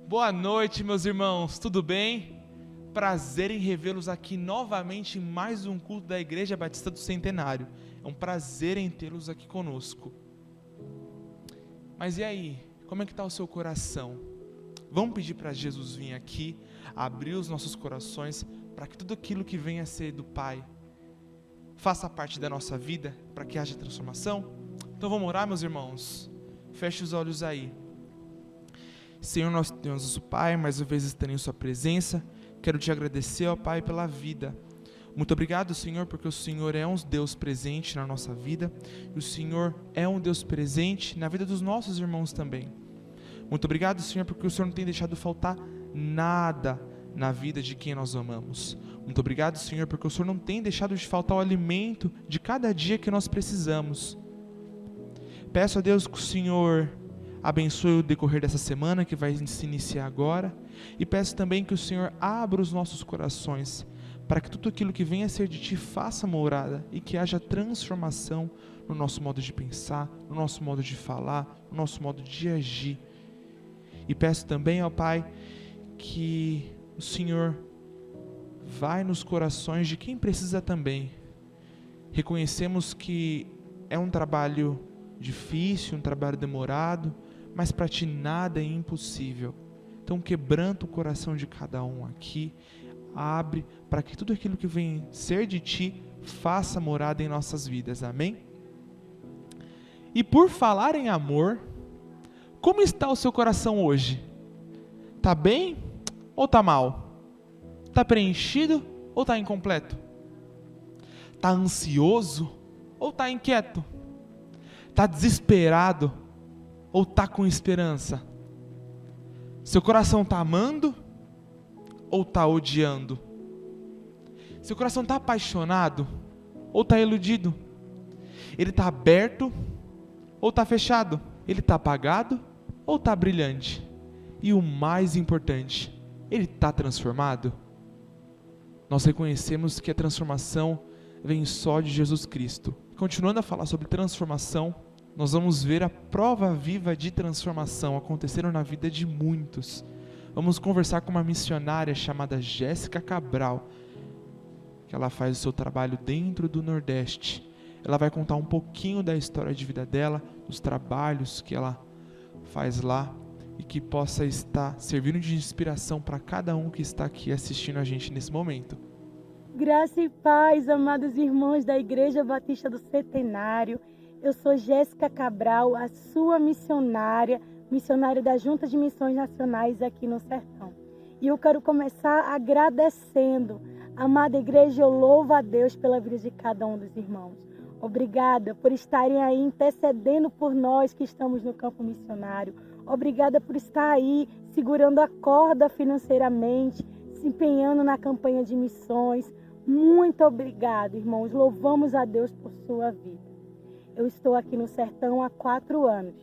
Boa noite, meus irmãos, tudo bem? Prazer em revê-los aqui novamente em mais um culto da Igreja Batista do Centenário. É um prazer em tê-los aqui conosco. Mas e aí, como é que está o seu coração? Vamos pedir para Jesus vir aqui, abrir os nossos corações, para que tudo aquilo que venha a ser do Pai faça parte da nossa vida, para que haja transformação? Então vamos orar, meus irmãos? Feche os olhos aí. Senhor, nós temos nosso Pai, mais uma vez estando em sua presença. Quero te agradecer, ó Pai, pela vida. Muito obrigado, Senhor, porque o Senhor é um Deus presente na nossa vida e o Senhor é um Deus presente na vida dos nossos irmãos também. Muito obrigado, Senhor, porque o Senhor não tem deixado faltar nada na vida de quem nós amamos. Muito obrigado, Senhor, porque o Senhor não tem deixado de faltar o alimento de cada dia que nós precisamos. Peço a Deus que o Senhor abençoe o decorrer dessa semana que vai se iniciar agora, e peço também que o Senhor abra os nossos corações para que tudo aquilo que venha a ser de Ti faça morada e que haja transformação no nosso modo de pensar, no nosso modo de falar, no nosso modo de agir. E peço também, ó Pai, que o Senhor vai nos corações de quem precisa também. Reconhecemos que é um trabalho difícil, um trabalho demorado, mas para Ti nada é impossível. Então quebranta o coração de cada um aqui, abre para que tudo aquilo que vem ser de Ti faça morada em nossas vidas, amém? E por falar em amor, como está o seu coração hoje? Tá bem ou tá mal? Tá preenchido ou tá incompleto? Tá ansioso ou tá inquieto? Tá desesperado ou tá com esperança? Seu coração tá amando ou tá odiando? Seu coração tá apaixonado ou tá iludido? Ele tá aberto ou tá fechado? Ele tá apagado ou tá brilhante? E o mais importante, ele tá transformado? Nós reconhecemos que a transformação vem só de Jesus Cristo. Continuando a falar sobre transformação, nós vamos ver a prova viva de transformação acontecendo na vida de muitos. Vamos conversar com uma missionária chamada Jéssica Cabral, que ela faz o seu trabalho dentro do Nordeste. Ela vai contar um pouquinho da história de vida dela, dos trabalhos que ela faz lá e que possa estar servindo de inspiração para cada um que está aqui assistindo a gente nesse momento. Graça e paz, amados irmãos da Igreja Batista do Centenário. Eu sou Jéssica Cabral, a sua missionária da Junta de Missões Nacionais aqui no Sertão. E eu quero começar agradecendo. Amada igreja, eu louvo a Deus pela vida de cada um dos irmãos. Obrigada por estarem aí intercedendo por nós que estamos no campo missionário. Obrigada por estar aí segurando a corda financeiramente, se empenhando na campanha de missões. Muito obrigado, irmãos. Louvamos a Deus por sua vida. Eu estou aqui no Sertão há 4 anos.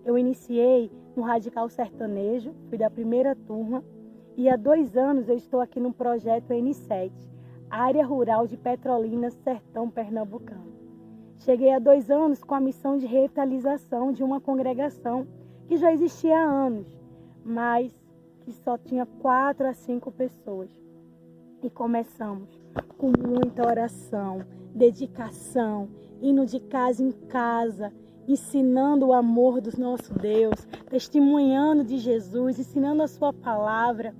Eu iniciei no Radical Sertanejo, fui da primeira turma, e há 2 anos eu estou aqui no projeto N7, Área Rural de Petrolina, Sertão Pernambucano. Cheguei há 2 anos com a missão de revitalização de uma congregação que já existia há anos, mas que só tinha 4 a 5 pessoas. E começamos com muita oração, dedicação, indo de casa em casa, ensinando o amor do nosso Deus, testemunhando de Jesus, ensinando a sua palavra,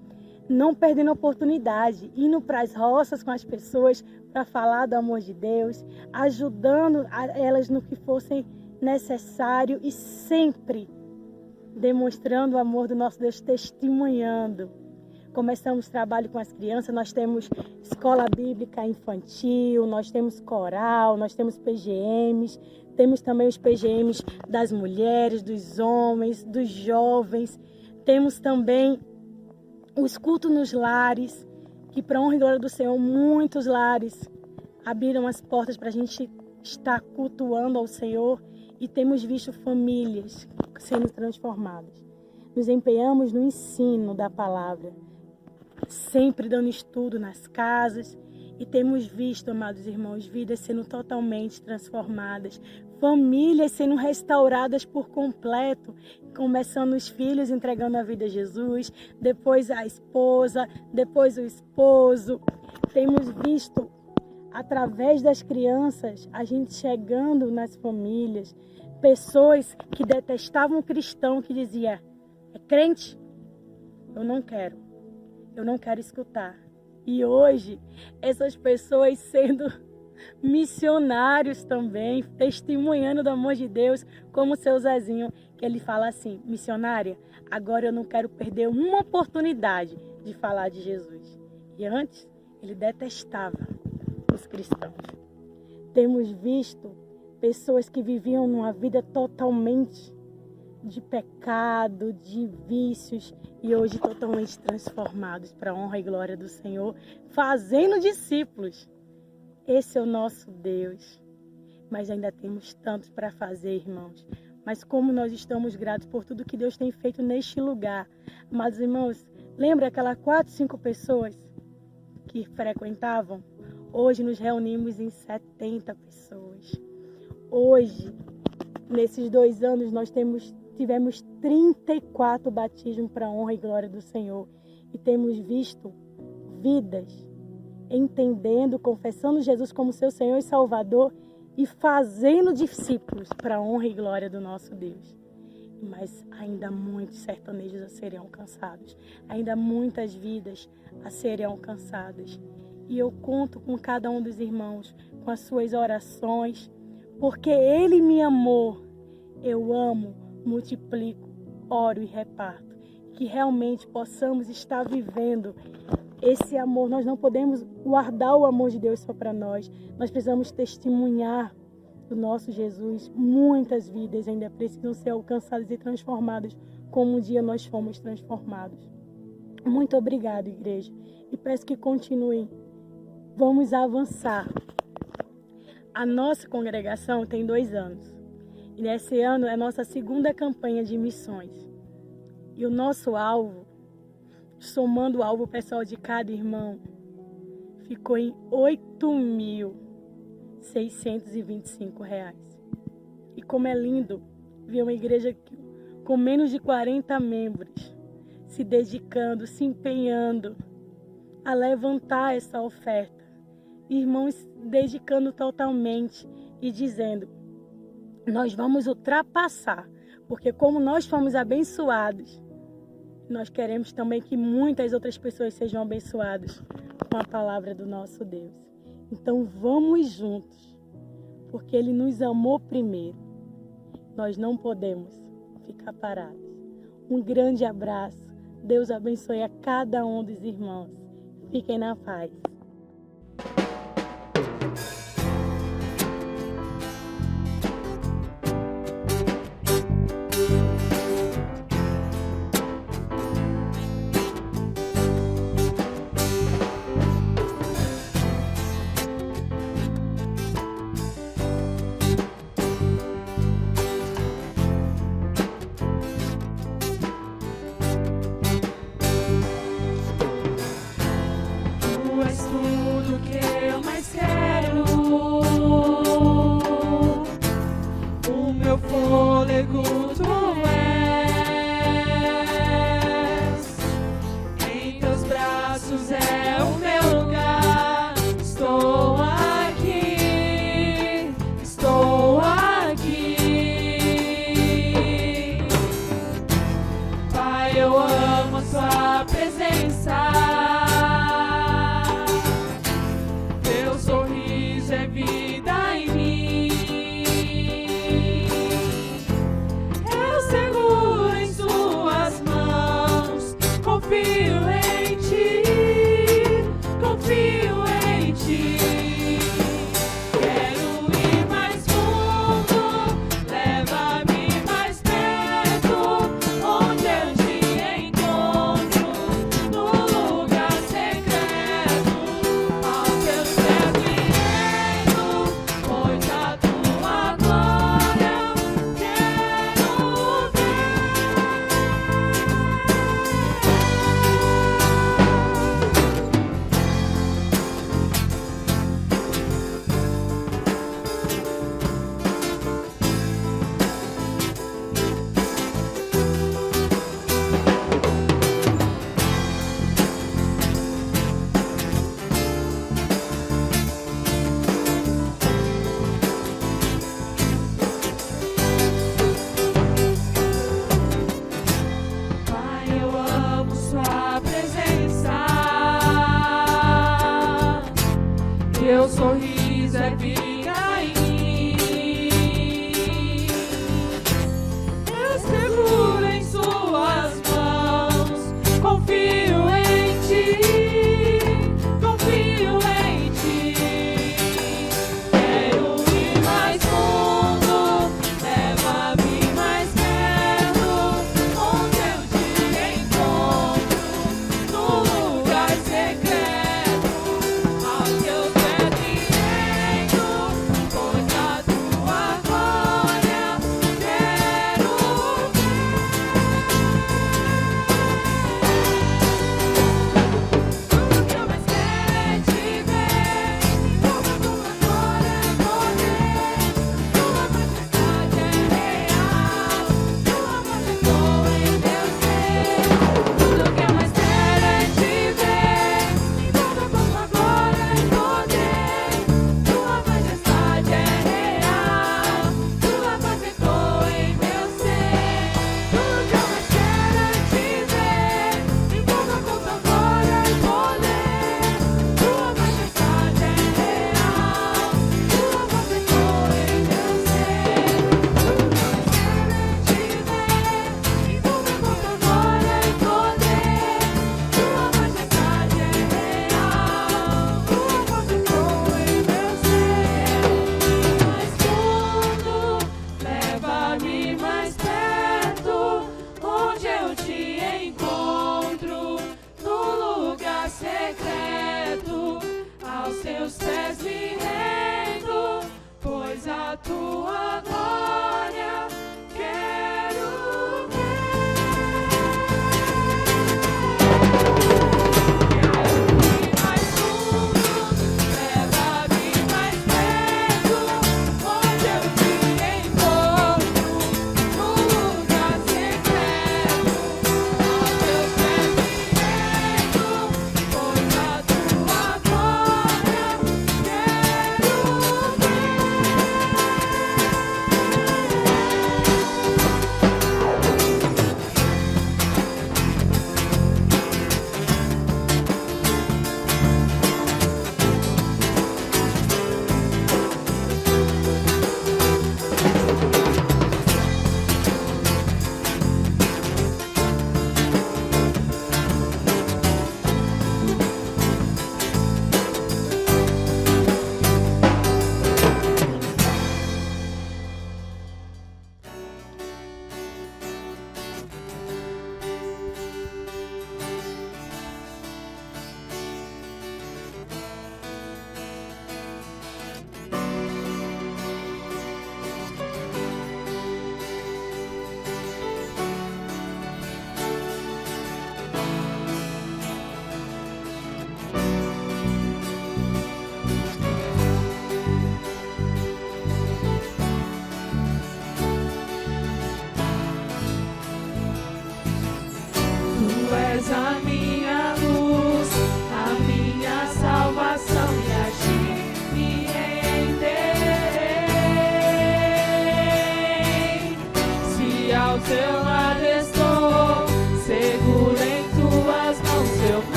não perdendo a oportunidade, indo para as roças com as pessoas para falar do amor de Deus, ajudando elas no que fosse necessário e sempre demonstrando o amor do nosso Deus, testemunhando. Começamos trabalho com as crianças, nós temos escola bíblica infantil, nós temos coral, nós temos PGMs, temos também os PGMs das mulheres, dos homens, dos jovens, temos também os cultos nos lares, que para honra e glória do Senhor, muitos lares abriram as portas para a gente estar cultuando ao Senhor e temos visto famílias sendo transformadas. Nos empenhamos no ensino da palavra, sempre dando estudo nas casas e temos visto, amados irmãos, vidas sendo totalmente transformadas, famílias sendo restauradas por completo, começando os filhos entregando a vida a Jesus, depois a esposa, depois o esposo. Temos visto, através das crianças, a gente chegando nas famílias, pessoas que detestavam o cristão, que dizia: é crente? Eu não quero escutar. E hoje, essas pessoas sendo missionários também, testemunhando do amor de Deus, como o seu Zezinho, que ele fala assim: missionária, agora eu não quero perder uma oportunidade de falar de Jesus. E antes, ele detestava os cristãos. Temos visto pessoas que viviam numa vida totalmente de pecado, de vícios, e hoje totalmente transformados para a honra e glória do Senhor, fazendo discípulos. Esse é o nosso Deus. Mas ainda temos tantos para fazer, irmãos. Mas como nós estamos gratos por tudo que Deus tem feito neste lugar. Amados irmãos, lembra aquelas 4, 5 pessoas que frequentavam? Hoje nos reunimos em 70 pessoas. Hoje, nesses 2 anos, nós tivemos 34 batismos para a honra e glória do Senhor. E temos visto vidas entendendo, confessando Jesus como seu Senhor e Salvador e fazendo discípulos para a honra e glória do nosso Deus. Mas ainda muitos sertanejos a serem alcançados, ainda muitas vidas a serem alcançadas. E eu conto com cada um dos irmãos, com as suas orações, porque Ele me amou. Eu amo, multiplico, oro e reparto. Que realmente possamos estar vivendo esse amor. Nós não podemos guardar o amor de Deus só para nós. Nós precisamos testemunhar do nosso Jesus. Muitas vidas ainda precisam ser alcançadas e transformadas como um dia nós fomos transformados. Muito obrigado, igreja. E peço que continuem. Vamos avançar. A nossa congregação tem 2 anos. E nesse ano é a nossa 2ª campanha de missões. E o nosso alvo, somando o alvo pessoal de cada irmão, ficou em R$ 8.625. E como é lindo ver uma igreja com menos de 40 membros se dedicando, se empenhando a levantar essa oferta. Irmãos dedicando totalmente e dizendo: nós vamos ultrapassar, porque como nós fomos abençoados, nós queremos também que muitas outras pessoas sejam abençoadas com a palavra do nosso Deus. Então vamos juntos, porque Ele nos amou primeiro. Nós não podemos ficar parados. Um grande abraço. Deus abençoe a cada um dos irmãos. Fiquem na paz.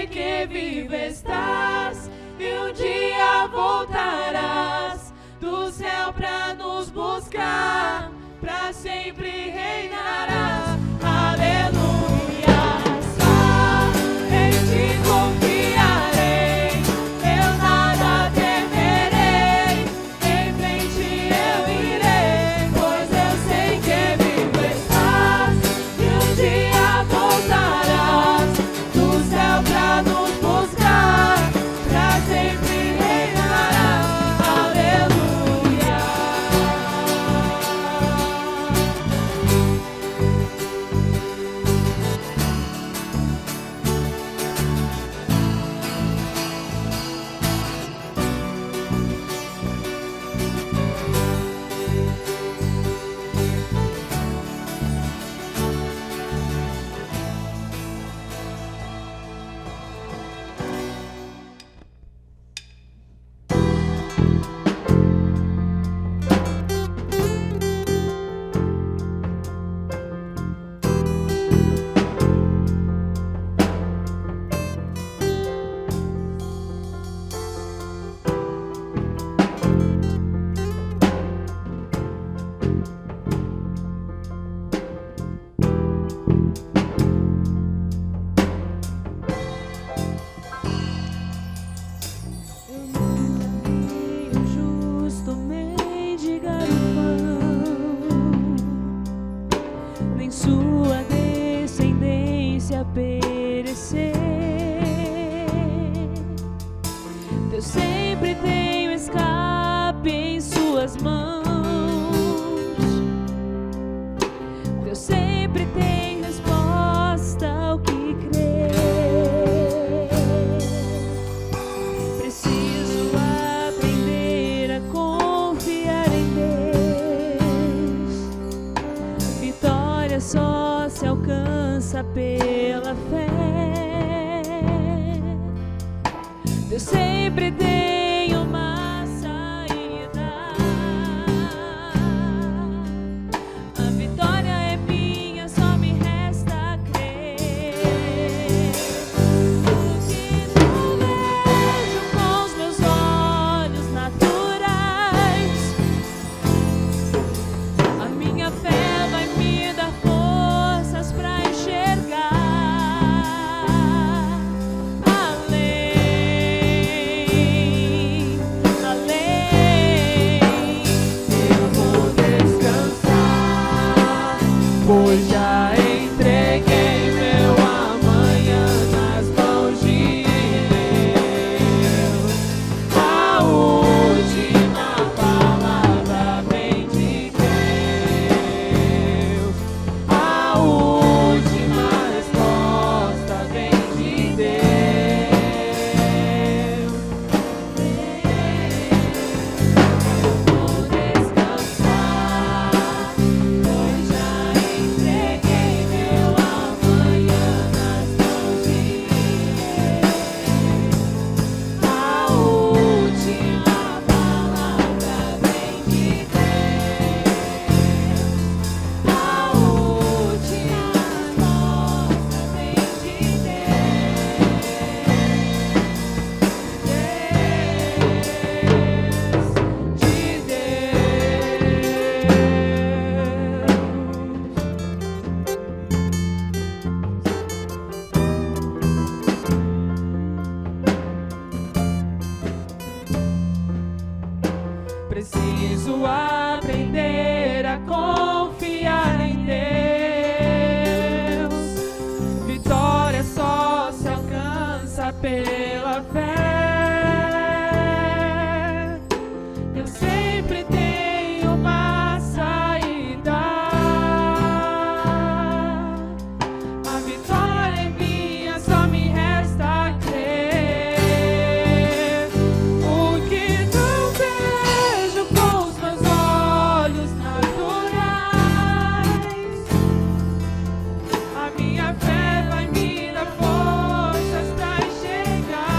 sei que vivo estás e um dia voltarás do céu pra nos buscar, pra sempre reinarás. Aleluia, só em ti confiarei, eu nada temerei, em frente eu irei, pois eu sei que vivo estás e um dia voltarás do céu pra nos buscar, pra sempre reinarás. Aleluia. Eu nunca vi o justo mendigar o pão, nem sua descendência perecer. Deus sempre tem o escape em suas mãos. Deus sempre tem resposta ao que crer. Preciso aprender a confiar em Deus. Vitória só se alcança pela fé. Deus sempre tem uma saída. A vitória é minha, só me resta crer. O que não vejo com os meus olhos naturais, a minha fé vai me dar forças pra enxergar além, além. Eu vou descansar, pois já entreguei meu amanhã nas mãos de Deus. A última palavra vem de Deus. A última resposta vem de Deus. Eu vou descansar, pois já entreguei meu amanhã nas mãos de Deus. A última palavra vem de Deus. A última resposta vem de Preciso aprender a confiar em Deus. Vitória só se alcança pela fé. Eu sempre tenho uma saída. A vitória é minha, só me resta crer. O que não vejo com os meus olhos naturais, a minha fé vai me dar forças pra enxergar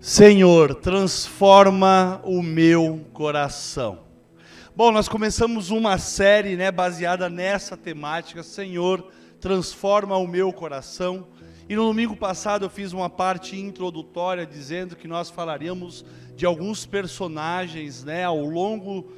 Senhor, transforma o meu coração. Bom, nós começamos uma série, baseada nessa temática, Senhor, transforma o meu coração. E no domingo passado eu fiz uma parte introdutória dizendo que nós falaríamos de alguns personagens, ao longo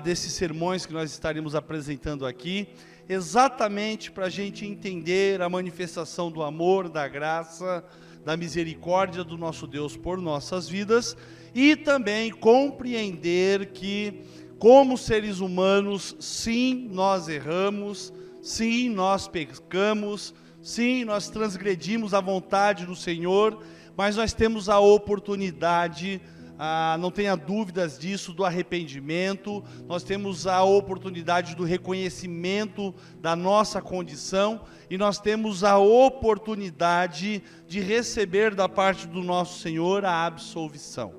desses sermões que nós estaríamos apresentando aqui, exatamente para a gente entender a manifestação do amor, da graça, da misericórdia do nosso Deus por nossas vidas e também compreender que, como seres humanos, sim, nós erramos, sim, nós pecamos, sim, nós transgredimos a vontade do Senhor, mas nós temos a oportunidade, não tenha dúvidas disso, do arrependimento, nós temos a oportunidade do reconhecimento da nossa condição e nós temos a oportunidade de receber da parte do nosso Senhor a absolvição.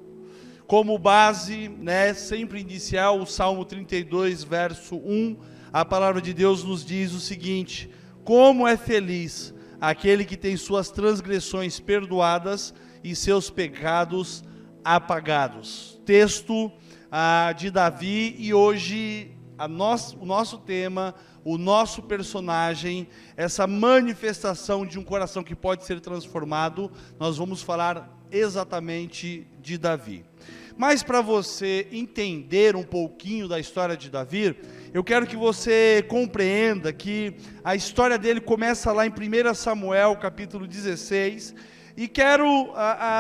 Como base, sempre inicial, o Salmo 32, verso 1, a palavra de Deus nos diz o seguinte: como é feliz aquele que tem suas transgressões perdoadas e seus pecados apagados. Texto de Davi, e hoje o nosso tema, o nosso personagem, essa manifestação de um coração que pode ser transformado, nós vamos falar exatamente de Davi. Mas para você entender um pouquinho da história de Davi, eu quero que você compreenda que a história dele começa lá em 1 Samuel, capítulo 16, e quero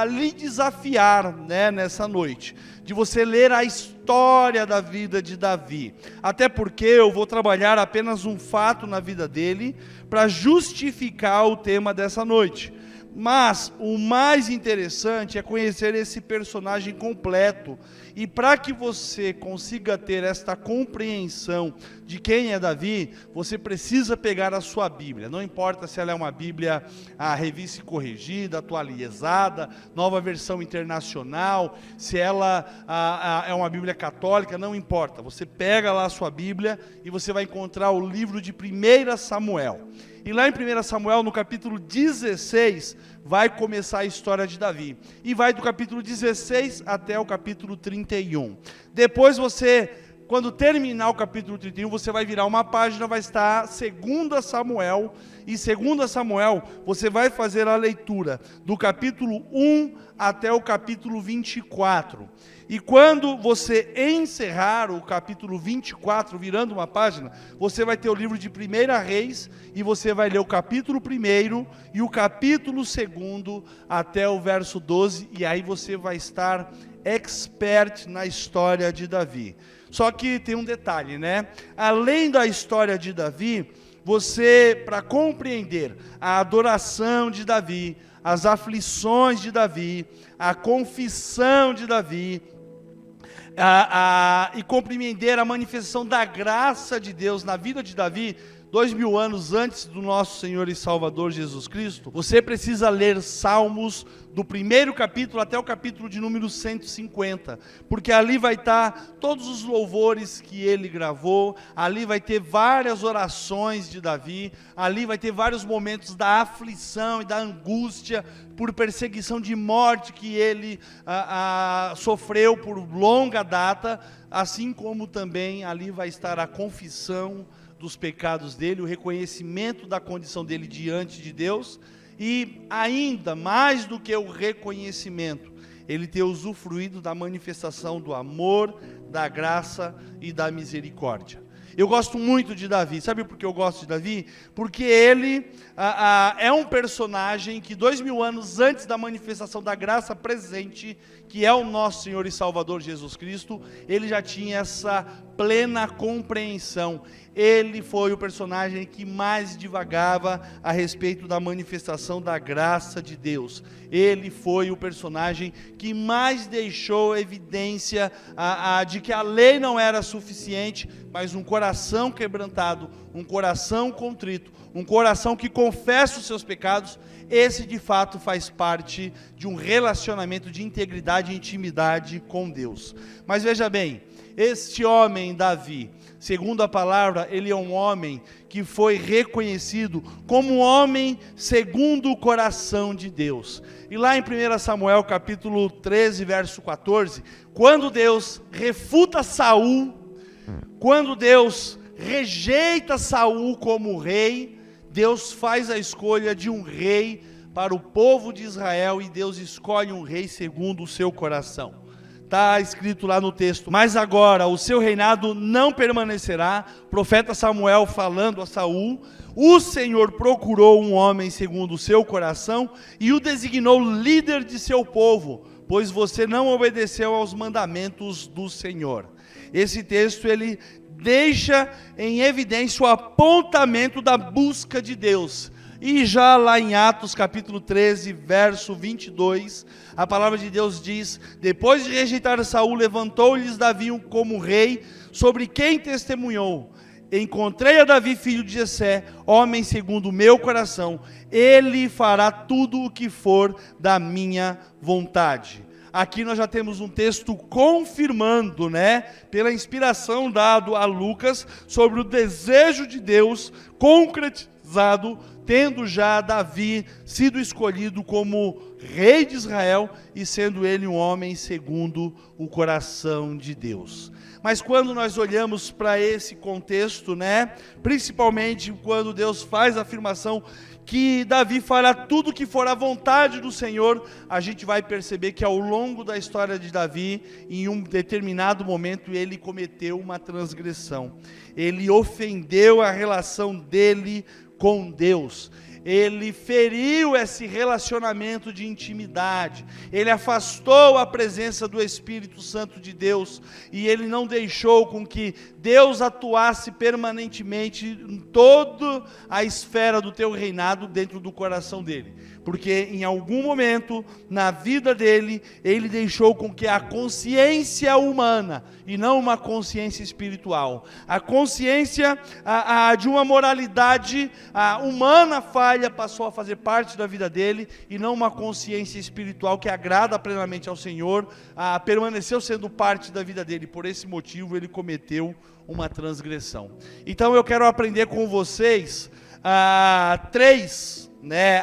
lhe desafiar, nessa noite, de você ler a história da vida de Davi. Até porque eu vou trabalhar apenas um fato na vida dele, para justificar o tema dessa noite. Mas o mais interessante é conhecer esse personagem completo. E para que você consiga ter esta compreensão de quem é Davi, você precisa pegar a sua Bíblia. Não importa se ela é uma Bíblia revista e corrigida, atualizada, nova versão internacional, se ela é uma Bíblia católica, não importa. Você pega lá a sua Bíblia e você vai encontrar o livro de 1 Samuel. E lá em 1 Samuel, no capítulo 16, vai começar a história de Davi. E vai do capítulo 16 até o capítulo 31. Depois você, quando terminar o capítulo 31, você vai virar uma página, vai estar 2 Samuel. E 2 Samuel, você vai fazer a leitura do capítulo 1 até o capítulo 24. E quando você encerrar o capítulo 24, virando uma página, você vai ter o livro de 1 Reis, e você vai ler o capítulo 1 e o capítulo 2 até o verso 12, e aí você vai estar expert na história de Davi. Só que tem um detalhe, Além da história de Davi, você, para compreender a adoração de Davi, as aflições de Davi, a confissão de Davi, e compreender a manifestação da graça de Deus na vida de Davi, 2000 anos antes do nosso Senhor e Salvador Jesus Cristo, você precisa ler Salmos do primeiro capítulo até o capítulo de número 150, porque ali vai estar todos os louvores que ele gravou, ali vai ter várias orações de Davi, ali vai ter vários momentos da aflição e da angústia por perseguição de morte que ele sofreu por longa data, assim como também ali vai estar a confissão dos pecados dele, o reconhecimento da condição dele diante de Deus, e ainda mais do que o reconhecimento, ele ter usufruído da manifestação do amor, da graça e da misericórdia. Eu gosto muito de Davi. Sabe por que eu gosto de Davi? Porque ele é um personagem que 2000 anos antes da manifestação da graça presente, que é o nosso Senhor e Salvador Jesus Cristo, ele já tinha essa plena compreensão. Ele foi o personagem que mais divagava a respeito da manifestação da graça de Deus. Ele foi o personagem que mais deixou evidência de que a lei não era suficiente, mas um coração quebrantado, um coração contrito, um coração que confessa os seus pecados, esse de fato faz parte de um relacionamento de integridade e intimidade com Deus. Mas veja bem, Este homem, Davi, segundo a palavra, ele é um homem que foi reconhecido como um homem segundo o coração de Deus. E lá em 1 Samuel capítulo 13, verso 14, quando Deus refuta Saul, quando Deus rejeita Saul como rei, Deus faz a escolha de um rei para o povo de Israel, e Deus escolhe um rei segundo o seu coração. Está escrito lá no texto: mas agora o seu reinado não permanecerá. Profeta Samuel falando a Saul: o Senhor procurou um homem segundo o seu coração e o designou líder de seu povo, pois você não obedeceu aos mandamentos do Senhor. Esse texto ele deixa em evidência o apontamento da busca de Deus. E já lá em Atos capítulo 13, verso 22, a palavra de Deus diz: depois de rejeitar Saul, levantou-lhes Davi como rei, sobre quem testemunhou: encontrei a Davi, filho de Jessé, homem segundo o meu coração, ele fará tudo o que for da minha vontade. Aqui nós já temos um texto confirmando, pela inspiração dado a Lucas, sobre o desejo de Deus concretizado, tendo já Davi sido escolhido como rei de Israel e sendo ele um homem segundo o coração de Deus. Mas quando nós olhamos para esse contexto, principalmente quando Deus faz a afirmação que Davi fará tudo que for a vontade do Senhor, a gente vai perceber que ao longo da história de Davi, em um determinado momento, ele cometeu uma transgressão. Ele ofendeu a relação dele com Deus. Ele feriu esse relacionamento de intimidade, ele afastou a presença do Espírito Santo de Deus, e ele não deixou com que Deus atuasse permanentemente em toda a esfera do teu reinado dentro do coração dele, porque em algum momento na vida dele, ele deixou com que a consciência humana, e não uma consciência espiritual, a consciência de uma moralidade humana falha, passou a fazer parte da vida dele, e não uma consciência espiritual que agrada plenamente ao Senhor, permaneceu sendo parte da vida dele. Por esse motivo ele cometeu uma transgressão. Então eu quero aprender com vocês três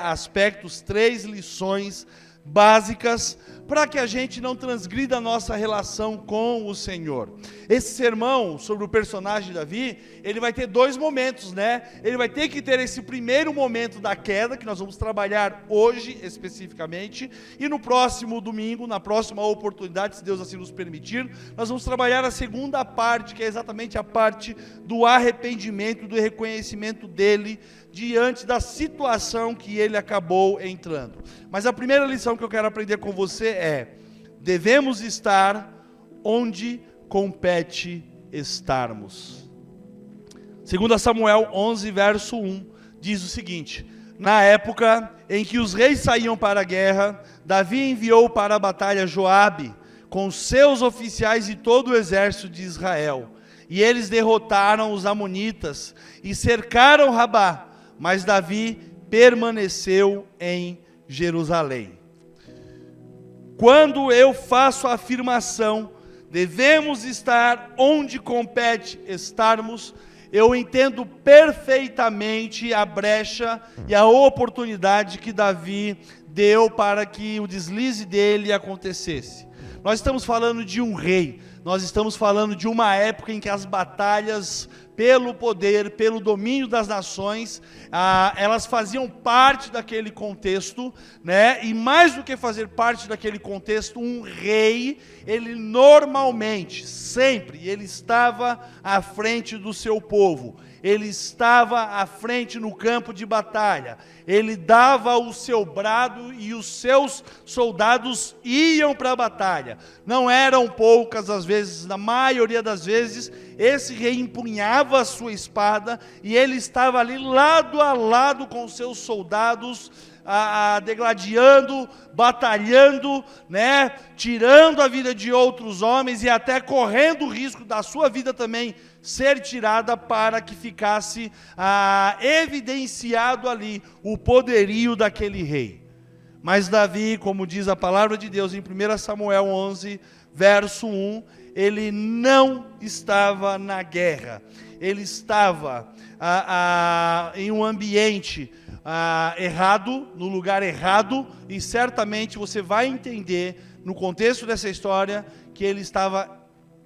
aspectos, três lições básicas para que a gente não transgrida a nossa relação com o Senhor. Esse sermão sobre o personagem Davi, ele vai ter dois momentos, Ele vai ter que ter esse primeiro momento da queda, que nós vamos trabalhar hoje especificamente, e no próximo domingo, na próxima oportunidade, se Deus assim nos permitir, nós vamos trabalhar a segunda parte, que é exatamente a parte do arrependimento, do reconhecimento dele diante da situação que ele acabou entrando. Mas a primeira lição que eu quero aprender com você é: devemos estar onde compete estarmos. 2 Samuel 11, verso 1, diz o seguinte: na época em que os reis saíam para a guerra, Davi enviou para a batalha Joabe, com seus oficiais e todo o exército de Israel. E eles derrotaram os amonitas e cercaram Rabá, mas Davi permaneceu em Jerusalém. Quando eu faço a afirmação, devemos estar onde compete estarmos, eu entendo perfeitamente a brecha e a oportunidade que Davi deu para que o deslize dele acontecesse. Nós estamos falando de um rei, nós estamos falando de uma época em que as batalhas pelo poder, pelo domínio das nações, elas faziam parte daquele contexto, e mais do que fazer parte daquele contexto, um rei, ele normalmente, sempre, ele estava à frente do seu povo, ele estava à frente no campo de batalha, ele dava o seu brado e os seus soldados iam para a batalha. Não eram poucas as vezes, na maioria das vezes, esse rei empunhava a sua espada e ele estava ali lado a lado com os seus soldados, degladiando, batalhando, tirando a vida de outros homens e até correndo o risco da sua vida também ser tirada, para que ficasse evidenciado ali o poderio daquele rei. Mas Davi, como diz a palavra de Deus em 1 Samuel 11, verso 1, ele não estava na guerra, ele estava em um ambiente errado, no lugar errado, e certamente você vai entender, no contexto dessa história, que ele estava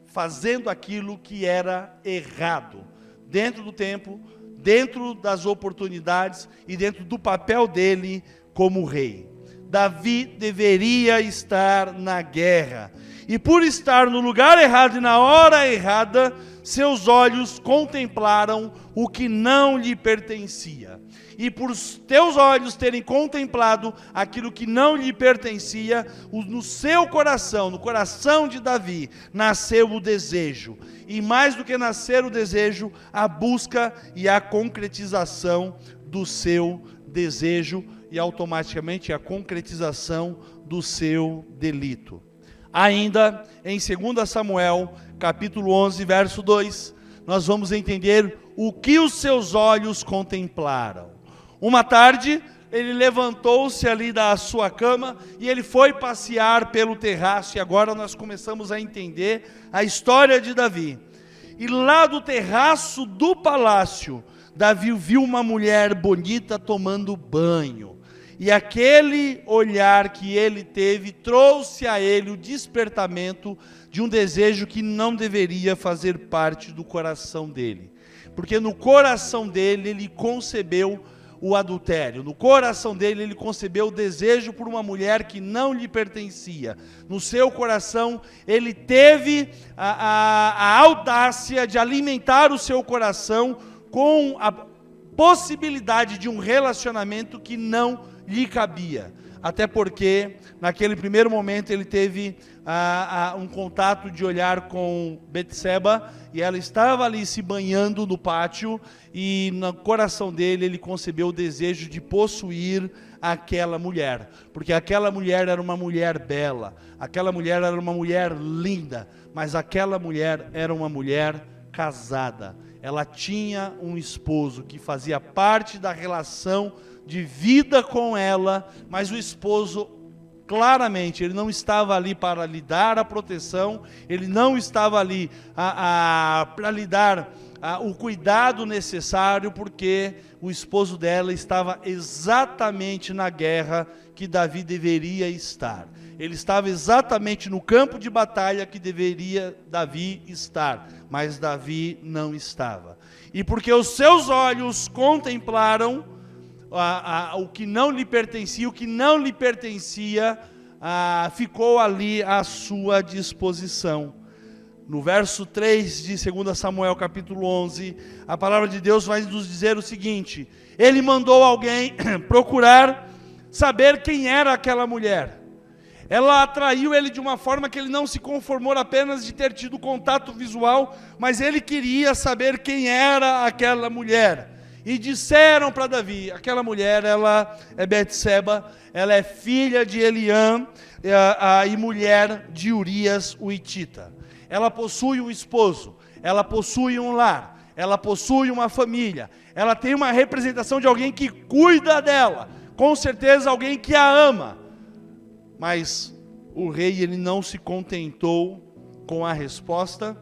fazendo aquilo que era errado, dentro do tempo, dentro das oportunidades e dentro do papel dele como rei. Davi deveria estar na guerra, e por estar no lugar errado e na hora errada, seus olhos contemplaram o que não lhe pertencia. E por teus olhos terem contemplado aquilo que não lhe pertencia, no seu coração, no coração de Davi, nasceu o desejo. E mais do que nascer o desejo, a busca e a concretização do seu desejo, e automaticamente a concretização do seu delito. Ainda em 2 Samuel, capítulo 11, verso 2, nós vamos entender o que os seus olhos contemplaram. Uma tarde, ele levantou-se ali da sua cama e ele foi passear pelo terraço, e agora nós começamos a entender a história de Davi. E lá do terraço do palácio, Davi viu uma mulher bonita tomando banho. E aquele olhar que ele teve trouxe a ele o despertamento de um desejo que não deveria fazer parte do coração dele. Porque no coração dele, ele concebeu o adultério. No coração dele, ele concebeu o desejo por uma mulher que não lhe pertencia. No seu coração, ele teve a audácia de alimentar o seu coração com a possibilidade de um relacionamento que não lhe cabia, até porque naquele primeiro momento ele teve um contato de olhar com Betseba, e ela estava ali se banhando no pátio, e no coração dele ele concebeu o desejo de possuir aquela mulher, porque aquela mulher era uma mulher bela, aquela mulher era uma mulher linda, mas aquela mulher era uma mulher casada, ela tinha um esposo que fazia parte da relação de vida com ela, mas o esposo, claramente, ele não estava ali para lhe dar a proteção, ele não estava ali para lhe dar o cuidado necessário, porque o esposo dela estava exatamente na guerra que Davi deveria estar. Ele estava exatamente no campo de batalha que deveria Davi estar, mas Davi não estava. E porque os seus olhos contemplaram o que não lhe pertencia, o que não lhe pertencia ficou ali à sua disposição. No verso 3 de 2 Samuel capítulo 11, a palavra de Deus vai nos dizer o seguinte: ele mandou alguém procurar saber quem era aquela mulher. Ela atraiu ele de uma forma que ele não se conformou apenas de ter tido contato visual, mas ele queria saber quem era aquela mulher. E disseram para Davi: aquela mulher, ela é Betseba, ela é filha de Eliã e mulher de Urias o Hitita. Ela possui um esposo, ela possui um lar, ela possui uma família, ela tem uma representação de alguém que cuida dela, com certeza alguém que a ama. Mas o rei, ele não se contentou com a resposta.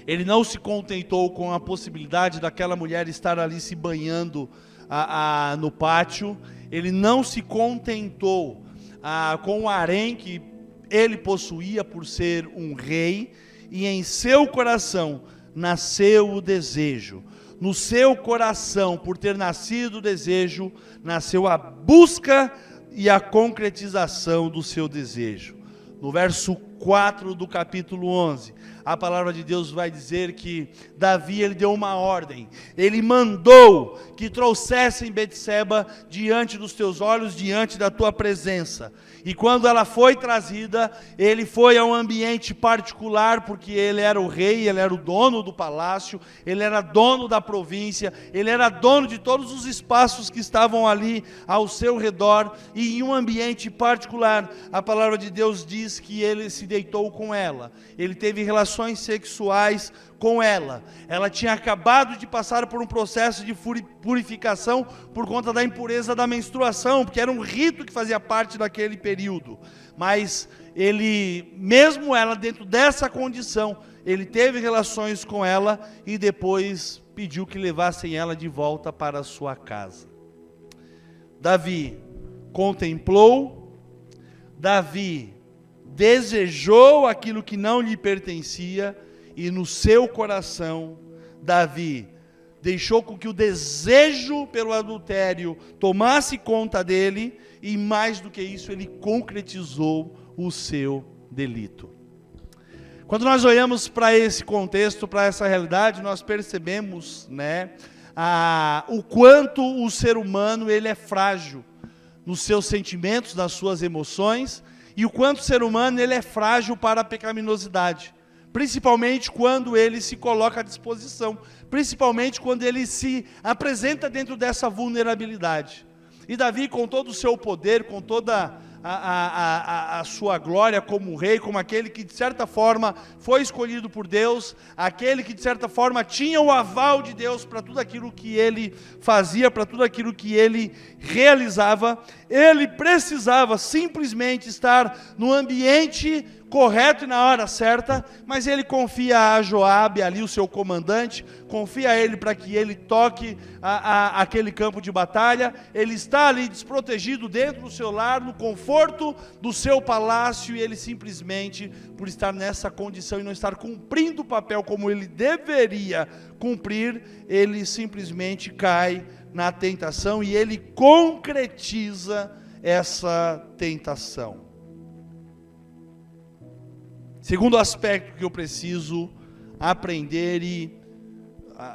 Ele não se contentou com a possibilidade daquela mulher estar ali se banhando no pátio. Ele não se contentou com o harém que ele possuía por ser um rei. E em seu coração nasceu o desejo. No seu coração, por ter nascido o desejo, nasceu a busca e a concretização do seu desejo. No verso 4 do capítulo 11, a palavra de Deus vai dizer que Davi, ele deu uma ordem, ele mandou que trouxessem Betseba diante dos teus olhos, diante da tua presença. E quando ela foi trazida, ele foi a um ambiente particular, porque ele era o rei, ele era o dono do palácio, ele era dono da província, ele era dono de todos os espaços que estavam ali ao seu redor, e em um ambiente particular, a palavra de Deus diz que ele se deitou com ela, ele teve relações relações sexuais com ela. Ela tinha acabado de passar por um processo de purificação por conta da impureza da menstruação, porque era um rito que fazia parte daquele período. Mas ele, mesmo ela dentro dessa condição, ele teve relações com ela e depois pediu que levassem ela de volta para a sua casa. Davi contemplou, Davi desejou aquilo que não lhe pertencia, e no seu coração, Davi deixou com que o desejo pelo adultério tomasse conta dele, e mais do que isso, ele concretizou o seu delito. Quando nós olhamos para esse contexto, para essa realidade, nós percebemos, o quanto o ser humano ele é frágil nos seus sentimentos, nas suas emoções, e o quanto o ser humano ele é frágil para a pecaminosidade, principalmente quando ele se coloca à disposição, principalmente quando ele se apresenta dentro dessa vulnerabilidade. E Davi, com todo o seu poder, com toda a sua glória como rei, como aquele que de certa forma foi escolhido por Deus, aquele que de certa forma tinha o aval de Deus para tudo aquilo que ele fazia, para tudo aquilo que ele realizava, ele precisava simplesmente estar no ambiente correto e na hora certa, mas ele confia a Joabe, ali o seu comandante, confia a ele para que ele toque aquele campo de batalha. Ele está ali desprotegido dentro do seu lar, no conforto do seu palácio, e ele simplesmente, por estar nessa condição e não estar cumprindo o papel como ele deveria cumprir, ele simplesmente cai na tentação e ele concretiza essa tentação. Segundo aspecto que eu preciso aprender e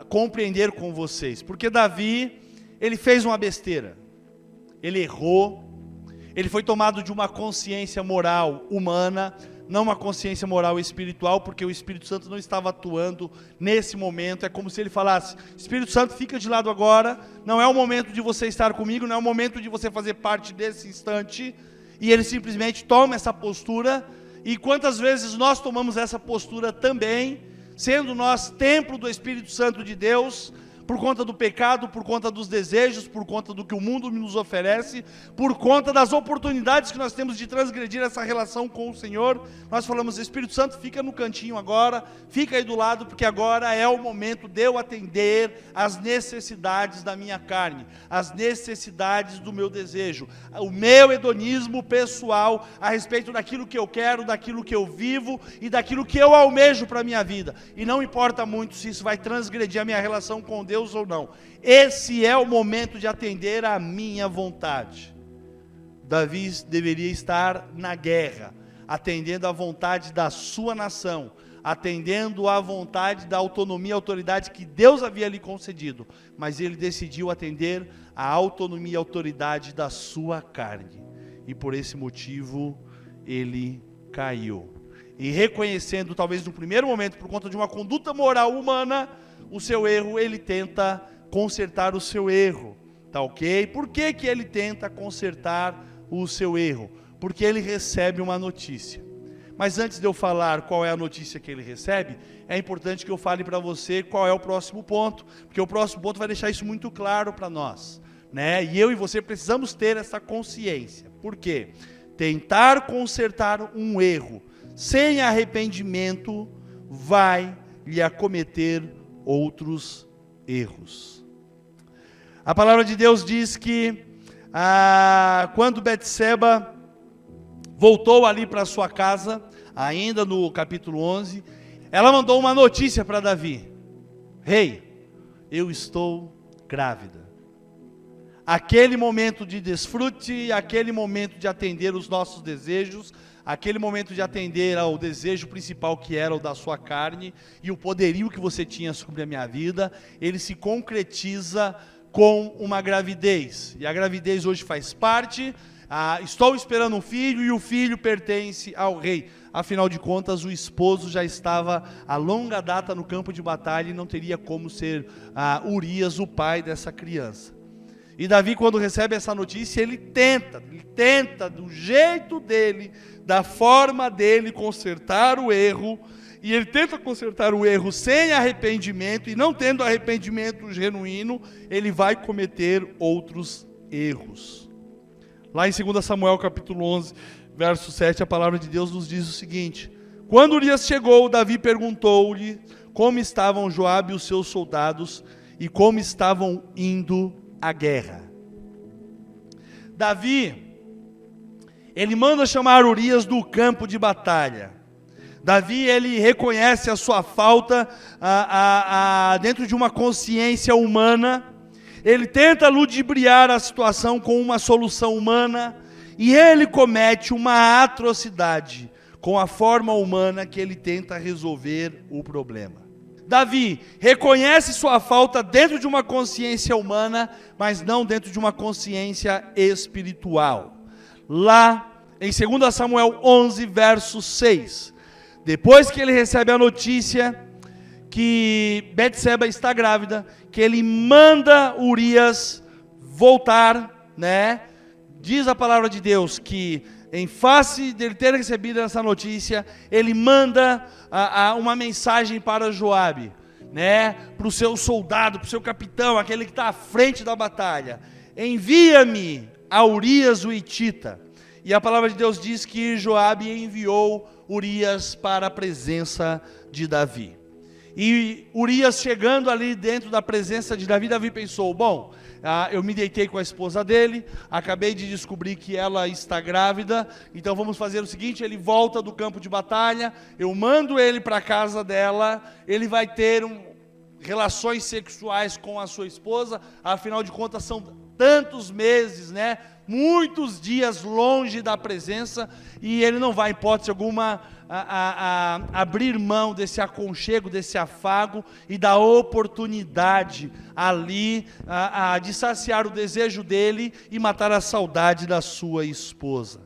compreender com vocês, porque Davi, ele fez uma besteira, ele errou, ele foi tomado de uma consciência moral humana, não uma consciência moral espiritual, porque o Espírito Santo não estava atuando nesse momento. É como se ele falasse: Espírito Santo, fica de lado agora, não é o momento de você estar comigo, não é o momento de você fazer parte desse instante, e ele simplesmente toma essa postura. E quantas vezes nós tomamos essa postura também, sendo nós templo do Espírito Santo de Deus, por conta do pecado, por conta dos desejos, por conta do que o mundo nos oferece, por conta das oportunidades que nós temos de transgredir essa relação com o Senhor. Nós falamos: Espírito Santo, fica no cantinho agora, fica aí do lado, porque agora é o momento de eu atender às necessidades da minha carne, às necessidades do meu desejo, o meu hedonismo pessoal a respeito daquilo que eu quero, daquilo que eu vivo e daquilo que eu almejo para a minha vida. E não importa muito se isso vai transgredir a minha relação com Deus ou não. Esse é o momento de atender à minha vontade. Davi deveria estar na guerra, atendendo à vontade da sua nação, atendendo à vontade da autonomia e autoridade que Deus havia lhe concedido, mas ele decidiu atender à autonomia e autoridade da sua carne, e por esse motivo ele caiu. E reconhecendo, talvez no primeiro momento, por conta de uma conduta moral humana, o seu erro, ele tenta consertar o seu erro, tá ok? Por que que ele tenta consertar o seu erro? Porque ele recebe uma notícia. Mas antes de eu falar qual é a notícia que ele recebe, é importante que eu fale para você qual é o próximo ponto, porque o próximo ponto vai deixar isso muito claro para nós, E eu e você precisamos ter essa consciência. Por quê? Tentar consertar um erro sem arrependimento vai lhe acometer outros erros. A palavra de Deus diz que quando Betseba voltou ali para sua casa, ainda no capítulo 11, ela mandou uma notícia para Davi: Rei, eu estou grávida. Aquele momento de desfrute, aquele momento de atender os nossos desejos, aquele momento de atender ao desejo principal, que era o da sua carne, e o poderio que você tinha sobre a minha vida, ele se concretiza com uma gravidez. E a gravidez hoje faz parte, estou esperando um filho, e o filho pertence ao rei. Afinal de contas, o esposo já estava a longa data no campo de batalha, e não teria como ser Urias o pai dessa criança. E Davi, quando recebe essa notícia, ele tenta do jeito dele, da forma dele, consertar o erro, e ele tenta consertar o erro sem arrependimento, e não tendo arrependimento genuíno, ele vai cometer outros erros. Lá em 2 Samuel capítulo 11, verso 7, a palavra de Deus nos diz o seguinte: quando Urias chegou, Davi perguntou-lhe como estavam Joabe e os seus soldados, e como estavam indo à guerra. Davi, ele manda chamar Urias do campo de batalha. Davi, ele reconhece a sua falta dentro de uma consciência humana. Ele tenta ludibriar a situação com uma solução humana, e ele comete uma atrocidade com a forma humana que ele tenta resolver o problema. Davi reconhece sua falta dentro de uma consciência humana, mas não dentro de uma consciência espiritual. Lá em 2 Samuel 11, verso 6, depois que ele recebe a notícia que Betseba está grávida, que ele manda Urias voltar, né? Diz a palavra de Deus que, em face dele ter recebido essa notícia, ele manda uma mensagem para Joabe, né? Para o seu soldado, para o seu capitão, aquele que está à frente da batalha: envia-me a Urias o Hitita. E a palavra de Deus diz que Joabe enviou Urias para a presença de Davi. E Urias chegando ali dentro da presença de Davi, Davi pensou: bom, eu me deitei com a esposa dele, acabei de descobrir que ela está grávida, então vamos fazer o seguinte: ele volta do campo de batalha, eu mando ele para a casa dela, ele vai ter relações sexuais com a sua esposa, afinal de contas são tantos meses, né? Muitos dias longe da presença, e ele não vai, em hipótese alguma, abrir mão desse aconchego, desse afago e da oportunidade ali de saciar o desejo dele e matar a saudade da sua esposa.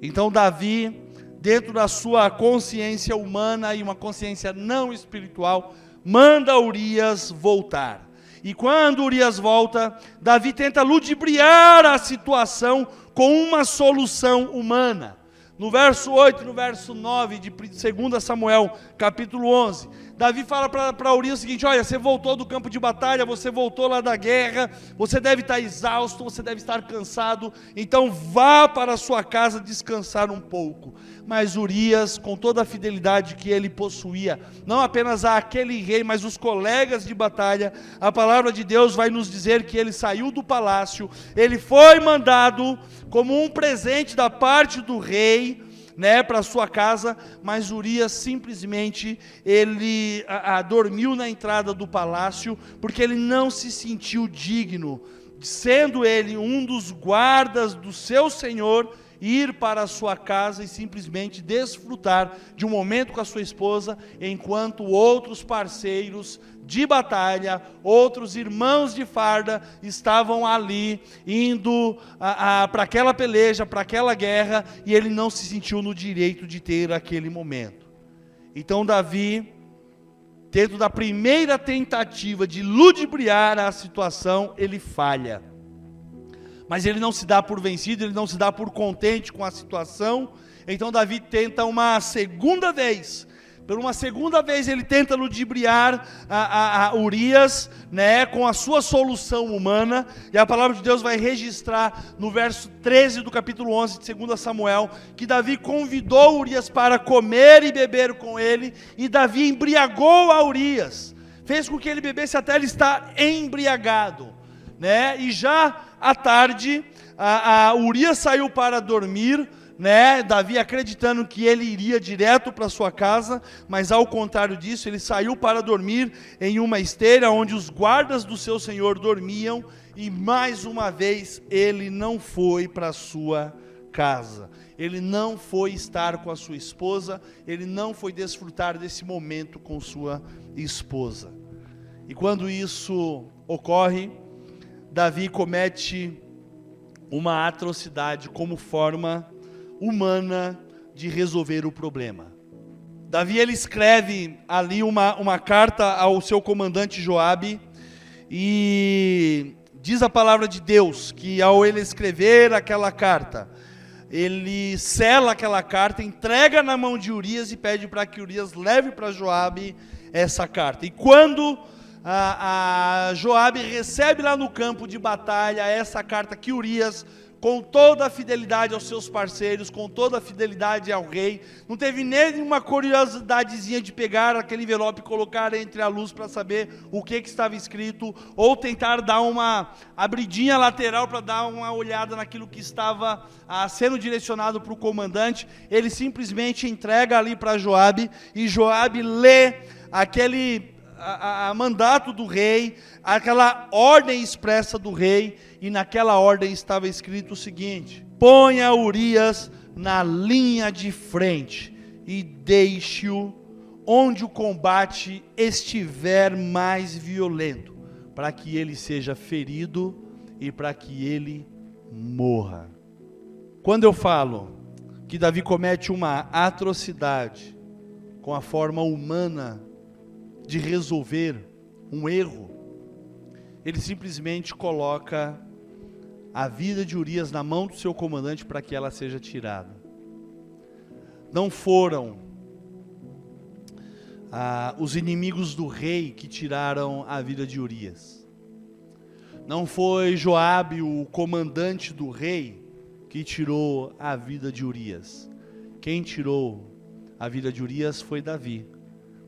Então Davi, dentro da sua consciência humana e uma consciência não espiritual, manda Urias voltar. E quando Urias volta, Davi tenta ludibriar a situação com uma solução humana. No verso 8, no verso 9 de 2 Samuel, capítulo 11, Davi fala para Urias o seguinte: olha, você voltou do campo de batalha, você voltou lá da guerra, você deve estar exausto, você deve estar cansado, então vá para a sua casa descansar um pouco. Mas Urias, com toda a fidelidade que ele possuía, não apenas àquele rei, mas os colegas de batalha, a palavra de Deus vai nos dizer que ele saiu do palácio, ele foi mandado como um presente da parte do rei, né, para sua casa, mas Urias simplesmente ele dormiu na entrada do palácio, porque ele não se sentiu digno, sendo ele um dos guardas do seu senhor, ir para a sua casa e simplesmente desfrutar de um momento com a sua esposa, enquanto outros parceiros de batalha, outros irmãos de farda, estavam ali, indo para aquela peleja, para aquela guerra, e ele não se sentiu no direito de ter aquele momento. Então Davi, dentro da primeira tentativa de ludibriar a situação, ele falha. Mas ele não se dá por vencido, ele não se dá por contente com a situação. Então Davi tenta uma segunda vez. Por uma segunda vez ele tenta ludibriar a Urias, né, com a sua solução humana. E a palavra de Deus vai registrar no verso 13 do capítulo 11 de 2 Samuel, que Davi convidou Urias para comer e beber com ele. E Davi embriagou a Urias. Fez com que ele bebesse até ele estar embriagado, né? E já à tarde, Urias saiu para dormir, né? Davi acreditando que ele iria direto para sua casa, mas ao contrário disso, ele saiu para dormir em uma esteira onde os guardas do seu senhor dormiam, e mais uma vez ele não foi para sua casa. Ele não foi estar com a sua esposa, ele não foi desfrutar desse momento com sua esposa. E quando isso ocorre, Davi comete uma atrocidade como forma humana de resolver o problema. Davi, ele escreve ali uma carta ao seu comandante Joabe, e diz a palavra de Deus que ao ele escrever aquela carta, ele sela aquela carta, entrega na mão de Urias e pede para que Urias leve para Joabe essa carta. E quando a Joabe recebe lá no campo de batalha essa carta que Urias, com toda a fidelidade aos seus parceiros, com toda a fidelidade ao rei, não teve nenhuma curiosidadezinha de pegar aquele envelope e colocar entre a luz para saber o que estava escrito, ou tentar dar uma abridinha lateral para dar uma olhada naquilo que estava sendo direcionado para o comandante. Ele simplesmente entrega ali para Joabe, e Joabe lê aquele mandato do rei, aquela ordem expressa do rei, e naquela ordem estava escrito o seguinte: ponha Urias na linha de frente e deixe-o onde o combate estiver mais violento, para que ele seja ferido e para que ele morra. Quando eu falo que Davi comete uma atrocidade com a forma humana de resolver um erro, ele simplesmente coloca a vida de Urias na mão do seu comandante para que ela seja tirada. Não foram os inimigos do rei que tiraram a vida de Urias. Não foi Joabe, o comandante do rei, que tirou a vida de Urias. Quem tirou a vida de Urias foi Davi,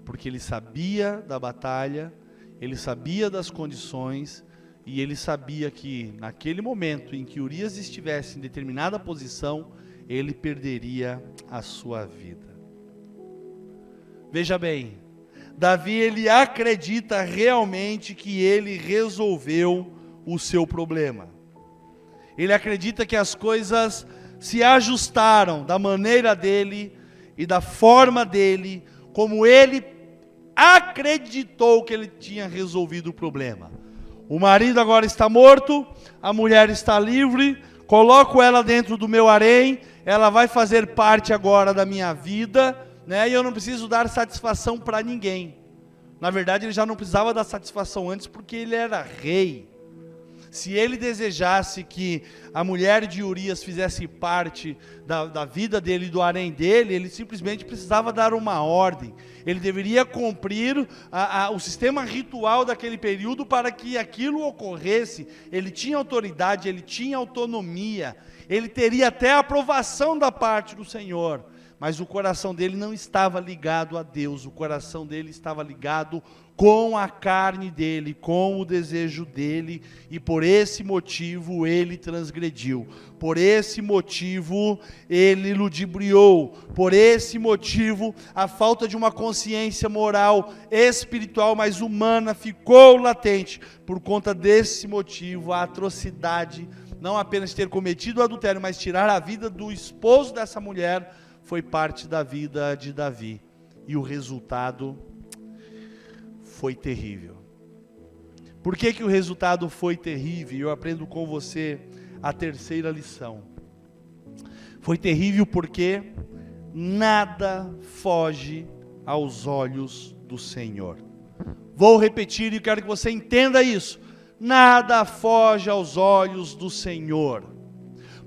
porque ele sabia da batalha, ele sabia das condições, e ele sabia que naquele momento em que Urias estivesse em determinada posição, ele perderia a sua vida. Veja bem, Davi, ele acredita realmente que ele resolveu o seu problema. Ele acredita que as coisas se ajustaram da maneira dele e da forma dele, como ele acreditou que ele tinha resolvido o problema. O marido agora está morto, a mulher está livre, coloco ela dentro do meu harém, ela vai fazer parte agora da minha vida, né? E eu não preciso dar satisfação para ninguém. Na verdade, ele já não precisava dar satisfação antes, porque ele era rei. Se ele desejasse que a mulher de Urias fizesse parte da vida dele, do harém dele, ele simplesmente precisava dar uma ordem. Ele deveria cumprir o sistema ritual daquele período para que aquilo ocorresse. Ele tinha autoridade, ele tinha autonomia, ele teria até a aprovação da parte do Senhor. Mas o coração dele não estava ligado a Deus, o coração dele estava ligado com a carne dele, com o desejo dele, e por esse motivo ele transgrediu, por esse motivo ele ludibriou, por esse motivo a falta de uma consciência moral, espiritual, mas humana ficou latente. Por conta desse motivo, a atrocidade, não apenas ter cometido o adultério, mas tirar a vida do esposo dessa mulher, foi parte da vida de Davi, e o resultado foi terrível. Por que o resultado foi terrível? Eu aprendo com você a terceira lição. Foi terrível porque nada foge aos olhos do Senhor. Vou repetir e quero que você entenda isso. Nada foge aos olhos do Senhor.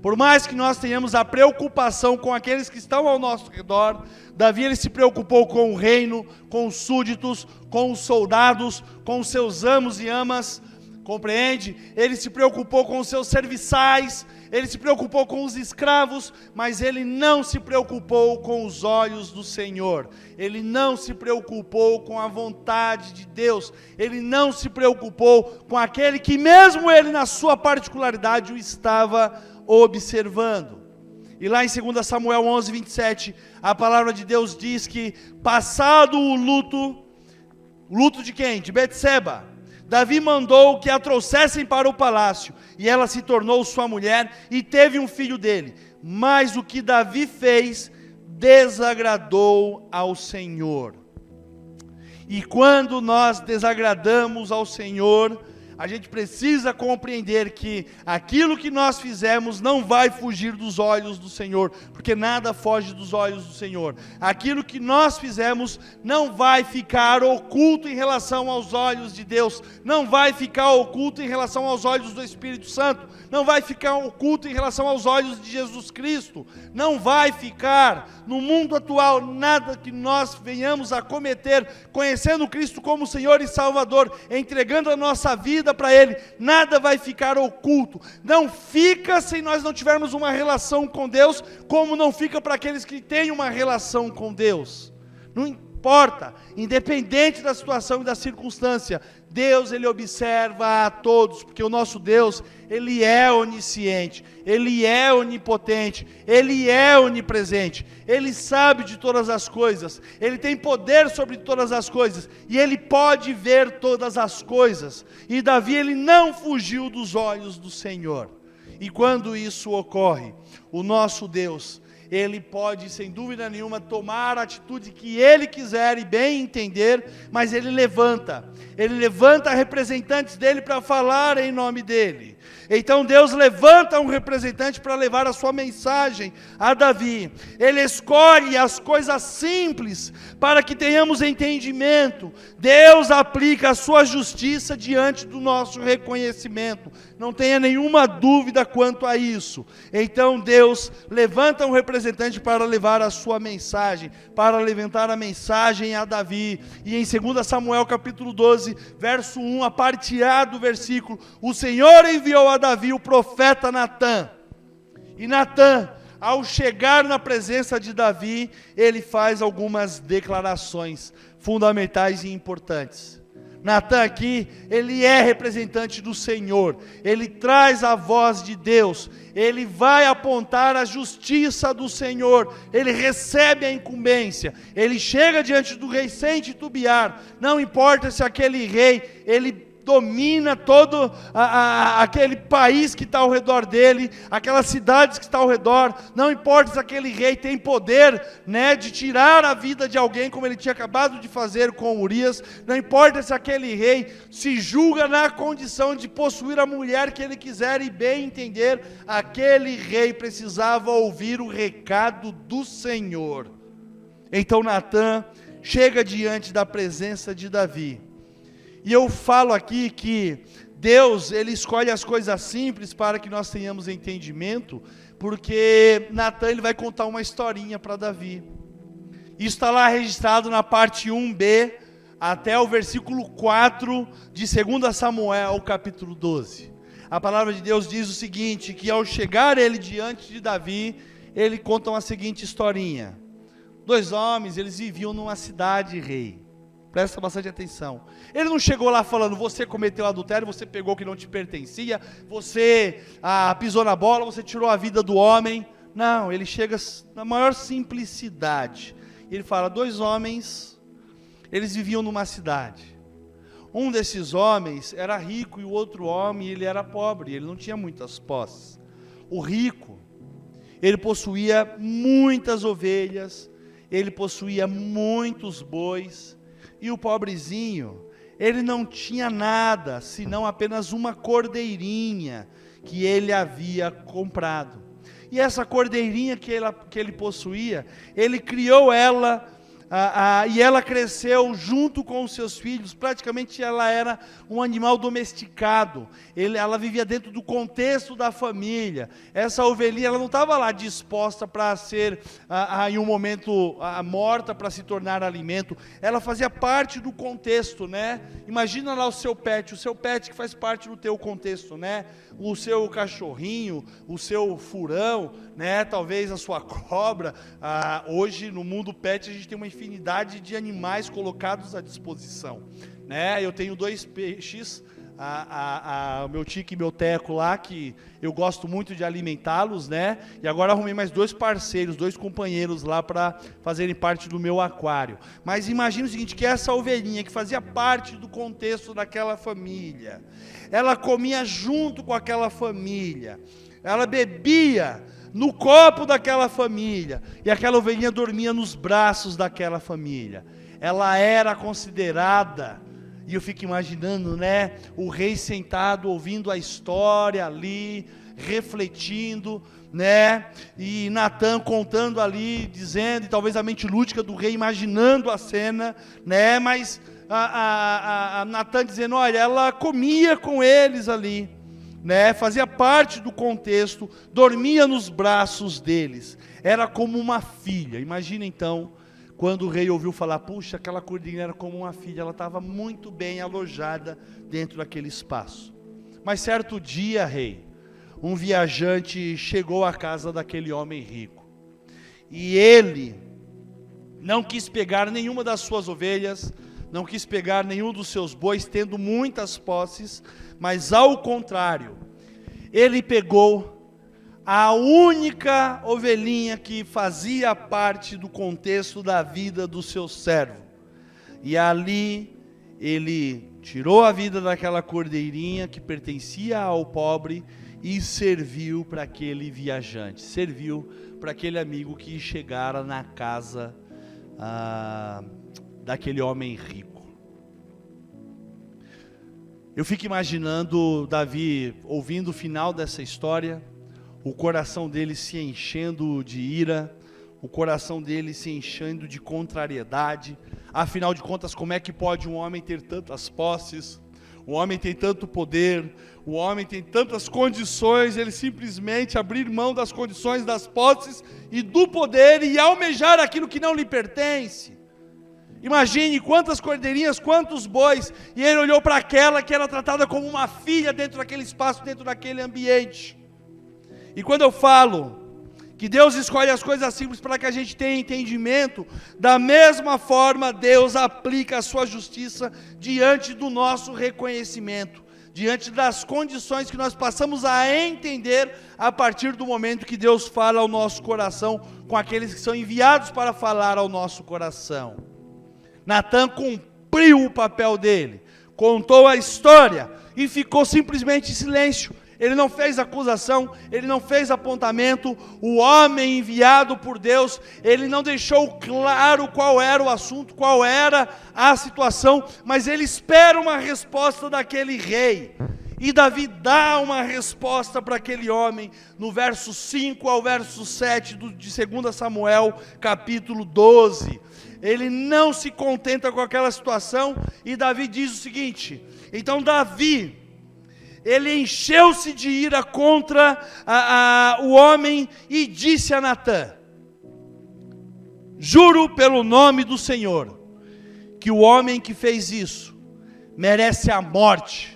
Por mais que nós tenhamos a preocupação com aqueles que estão ao nosso redor, Davi ele se preocupou com o reino, com os súditos, com os soldados, com os seus amos e amas, compreende? Ele se preocupou com os seus serviçais, ele se preocupou com os escravos, mas ele não se preocupou com os olhos do Senhor, ele não se preocupou com a vontade de Deus, ele não se preocupou com aquele que mesmo ele na sua particularidade o estava observando. E lá em 2 Samuel 11, 27, a palavra de Deus diz que passado o luto de quem? De Betseba, Davi mandou que a trouxessem para o palácio, e ela se tornou sua mulher, e teve um filho dele. Mas o que Davi fez desagradou ao Senhor. E quando nós desagradamos ao Senhor, A gente precisa compreender que aquilo que nós fizemos não vai fugir dos olhos do Senhor, porque nada foge dos olhos do Senhor. Aquilo que nós fizemos não vai ficar oculto em relação aos olhos de Deus, não vai ficar oculto em relação aos olhos do Espírito Santo, não vai ficar oculto em relação aos olhos de Jesus Cristo, não vai ficar no mundo atual nada que nós venhamos a cometer, conhecendo Cristo como Senhor e Salvador, entregando a nossa vida para Ele, nada vai ficar oculto. Não fica se nós não tivermos uma relação com Deus, como não fica para aqueles que têm uma relação com Deus. Não importa, independente da situação e da circunstância, Deus, Ele observa a todos, porque o nosso Deus, Ele é onisciente, Ele é onipotente, Ele é onipresente, Ele sabe de todas as coisas, Ele tem poder sobre todas as coisas, e Ele pode ver todas as coisas, e Davi, ele não fugiu dos olhos do Senhor, e quando isso ocorre, o nosso Deus, Ele pode, sem dúvida nenhuma, tomar a atitude que Ele quiser e bem entender, mas Ele levanta representantes dEle para falar em nome dEle. Então Deus levanta um representante para levar a sua mensagem a Davi. Ele escolhe as coisas simples para que tenhamos entendimento. Deus aplica a sua justiça diante do nosso reconhecimento. Não tenha nenhuma dúvida quanto a isso. Então Deus levanta um representante para levar a sua mensagem, para levantar a mensagem a Davi. E em 2 Samuel capítulo 12, verso 1, a parte A do versículo, o Senhor enviou a Davi o profeta Natã. E Natã, ao chegar na presença de Davi, ele faz algumas declarações fundamentais e importantes. Natã aqui, ele é representante do Senhor, ele traz a voz de Deus, ele vai apontar a justiça do Senhor, ele recebe a incumbência, ele chega diante do rei sem titubear, não importa se aquele rei, ele domina todo aquele país que está ao redor dele, aquelas cidades que estão ao redor, não importa se aquele rei tem poder, né, de tirar a vida de alguém, como ele tinha acabado de fazer com Urias, não importa se aquele rei se julga na condição de possuir a mulher que ele quiser e bem entender, aquele rei precisava ouvir o recado do Senhor. Então Natã chega diante da presença de Davi, e eu falo aqui que Deus, Ele escolhe as coisas simples para que nós tenhamos entendimento, porque Natã, ele vai contar uma historinha para Davi. Isso está lá registrado na parte 1b, até o versículo 4 de 2 Samuel, capítulo 12. A palavra de Deus diz o seguinte, que ao chegar ele diante de Davi, ele conta uma seguinte historinha. 2 homens, eles viviam numa cidade, rei. Presta bastante atenção. Ele não chegou lá falando, você cometeu adultério, você pegou o que não te pertencia, você pisou na bola, você tirou a vida do homem. Não, ele chega na maior simplicidade. Ele fala, 2 homens, eles viviam numa cidade. Um desses homens era rico e o outro homem, ele era pobre, ele não tinha muitas posses. O rico, ele possuía muitas ovelhas, ele possuía muitos bois, e o pobrezinho, ele não tinha nada, senão apenas uma cordeirinha que ele havia comprado. E essa cordeirinha que ele possuía, ele criou ela, e ela cresceu junto com os seus filhos. Praticamente ela era um animal domesticado, ela vivia dentro do contexto da família. Essa ovelhinha, ela não estava lá disposta para ser em um momento morta para se tornar alimento, ela fazia parte do contexto, né? Imagina lá o seu pet que faz parte do teu contexto, né? O seu cachorrinho, o seu furão, né? Talvez a sua cobra. Hoje no mundo pet a gente tem uma infinidade de animais colocados à disposição, né? Eu tenho 2 peixes, o meu tique e meu teco lá, que eu gosto muito de alimentá-los, né? E agora arrumei mais 2 parceiros, 2 companheiros lá para fazerem parte do meu aquário. Mas imagina o seguinte, que essa ovelhinha que fazia parte do contexto daquela família, ela comia junto com aquela família, ela bebia no copo daquela família, e aquela ovelhinha dormia nos braços daquela família. Ela era considerada E eu fico imaginando, né, o rei sentado, ouvindo a história ali, refletindo, né, e Natã contando ali, dizendo, e talvez a mente lúdica do rei imaginando a cena, né, mas a Natã dizendo, olha, ela comia com eles ali, né, fazia parte do contexto, dormia nos braços deles, era como uma filha. Imagina então, quando o rei ouviu falar, puxa, aquela cordinha era como uma filha, ela estava muito bem alojada dentro daquele espaço. Mas certo dia, rei, um viajante chegou à casa daquele homem rico, e ele não quis pegar nenhuma das suas ovelhas, não quis pegar nenhum dos seus bois, tendo muitas posses, mas ao contrário, ele pegou a única ovelhinha que fazia parte do contexto da vida do seu servo, e ali ele tirou a vida daquela cordeirinha que pertencia ao pobre, e serviu para aquele viajante, serviu para aquele amigo que chegara na casa daquele homem rico. Eu fico imaginando Davi, ouvindo o final dessa história, o coração dele se enchendo de ira, o coração dele se enchendo de contrariedade. Afinal de contas, como é que pode um homem ter tantas posses? O homem tem tanto poder, o homem tem tantas condições, ele simplesmente abrir mão das condições, das posses e do poder e almejar aquilo que não lhe pertence. Imagine quantas cordeirinhas, quantos bois, e ele olhou para aquela que era tratada como uma filha dentro daquele espaço, dentro daquele ambiente. E quando eu falo que Deus escolhe as coisas simples para que a gente tenha entendimento, da mesma forma Deus aplica a sua justiça diante do nosso reconhecimento, diante das condições que nós passamos a entender a partir do momento que Deus fala ao nosso coração, com aqueles que são enviados para falar ao nosso coração. Natã cumpriu o papel dele, contou a história e ficou simplesmente em silêncio. Ele não fez acusação, ele não fez apontamento. O homem enviado por Deus, ele não deixou claro qual era o assunto, qual era a situação, mas ele espera uma resposta daquele rei. E Davi dá uma resposta para aquele homem, no verso 5 ao verso 7 de 2 Samuel, capítulo 12. Ele não se contenta com aquela situação, e Davi diz o seguinte: então Davi, ele encheu-se de ira contra o homem e disse a Natã: juro pelo nome do Senhor, que o homem que fez isso merece a morte.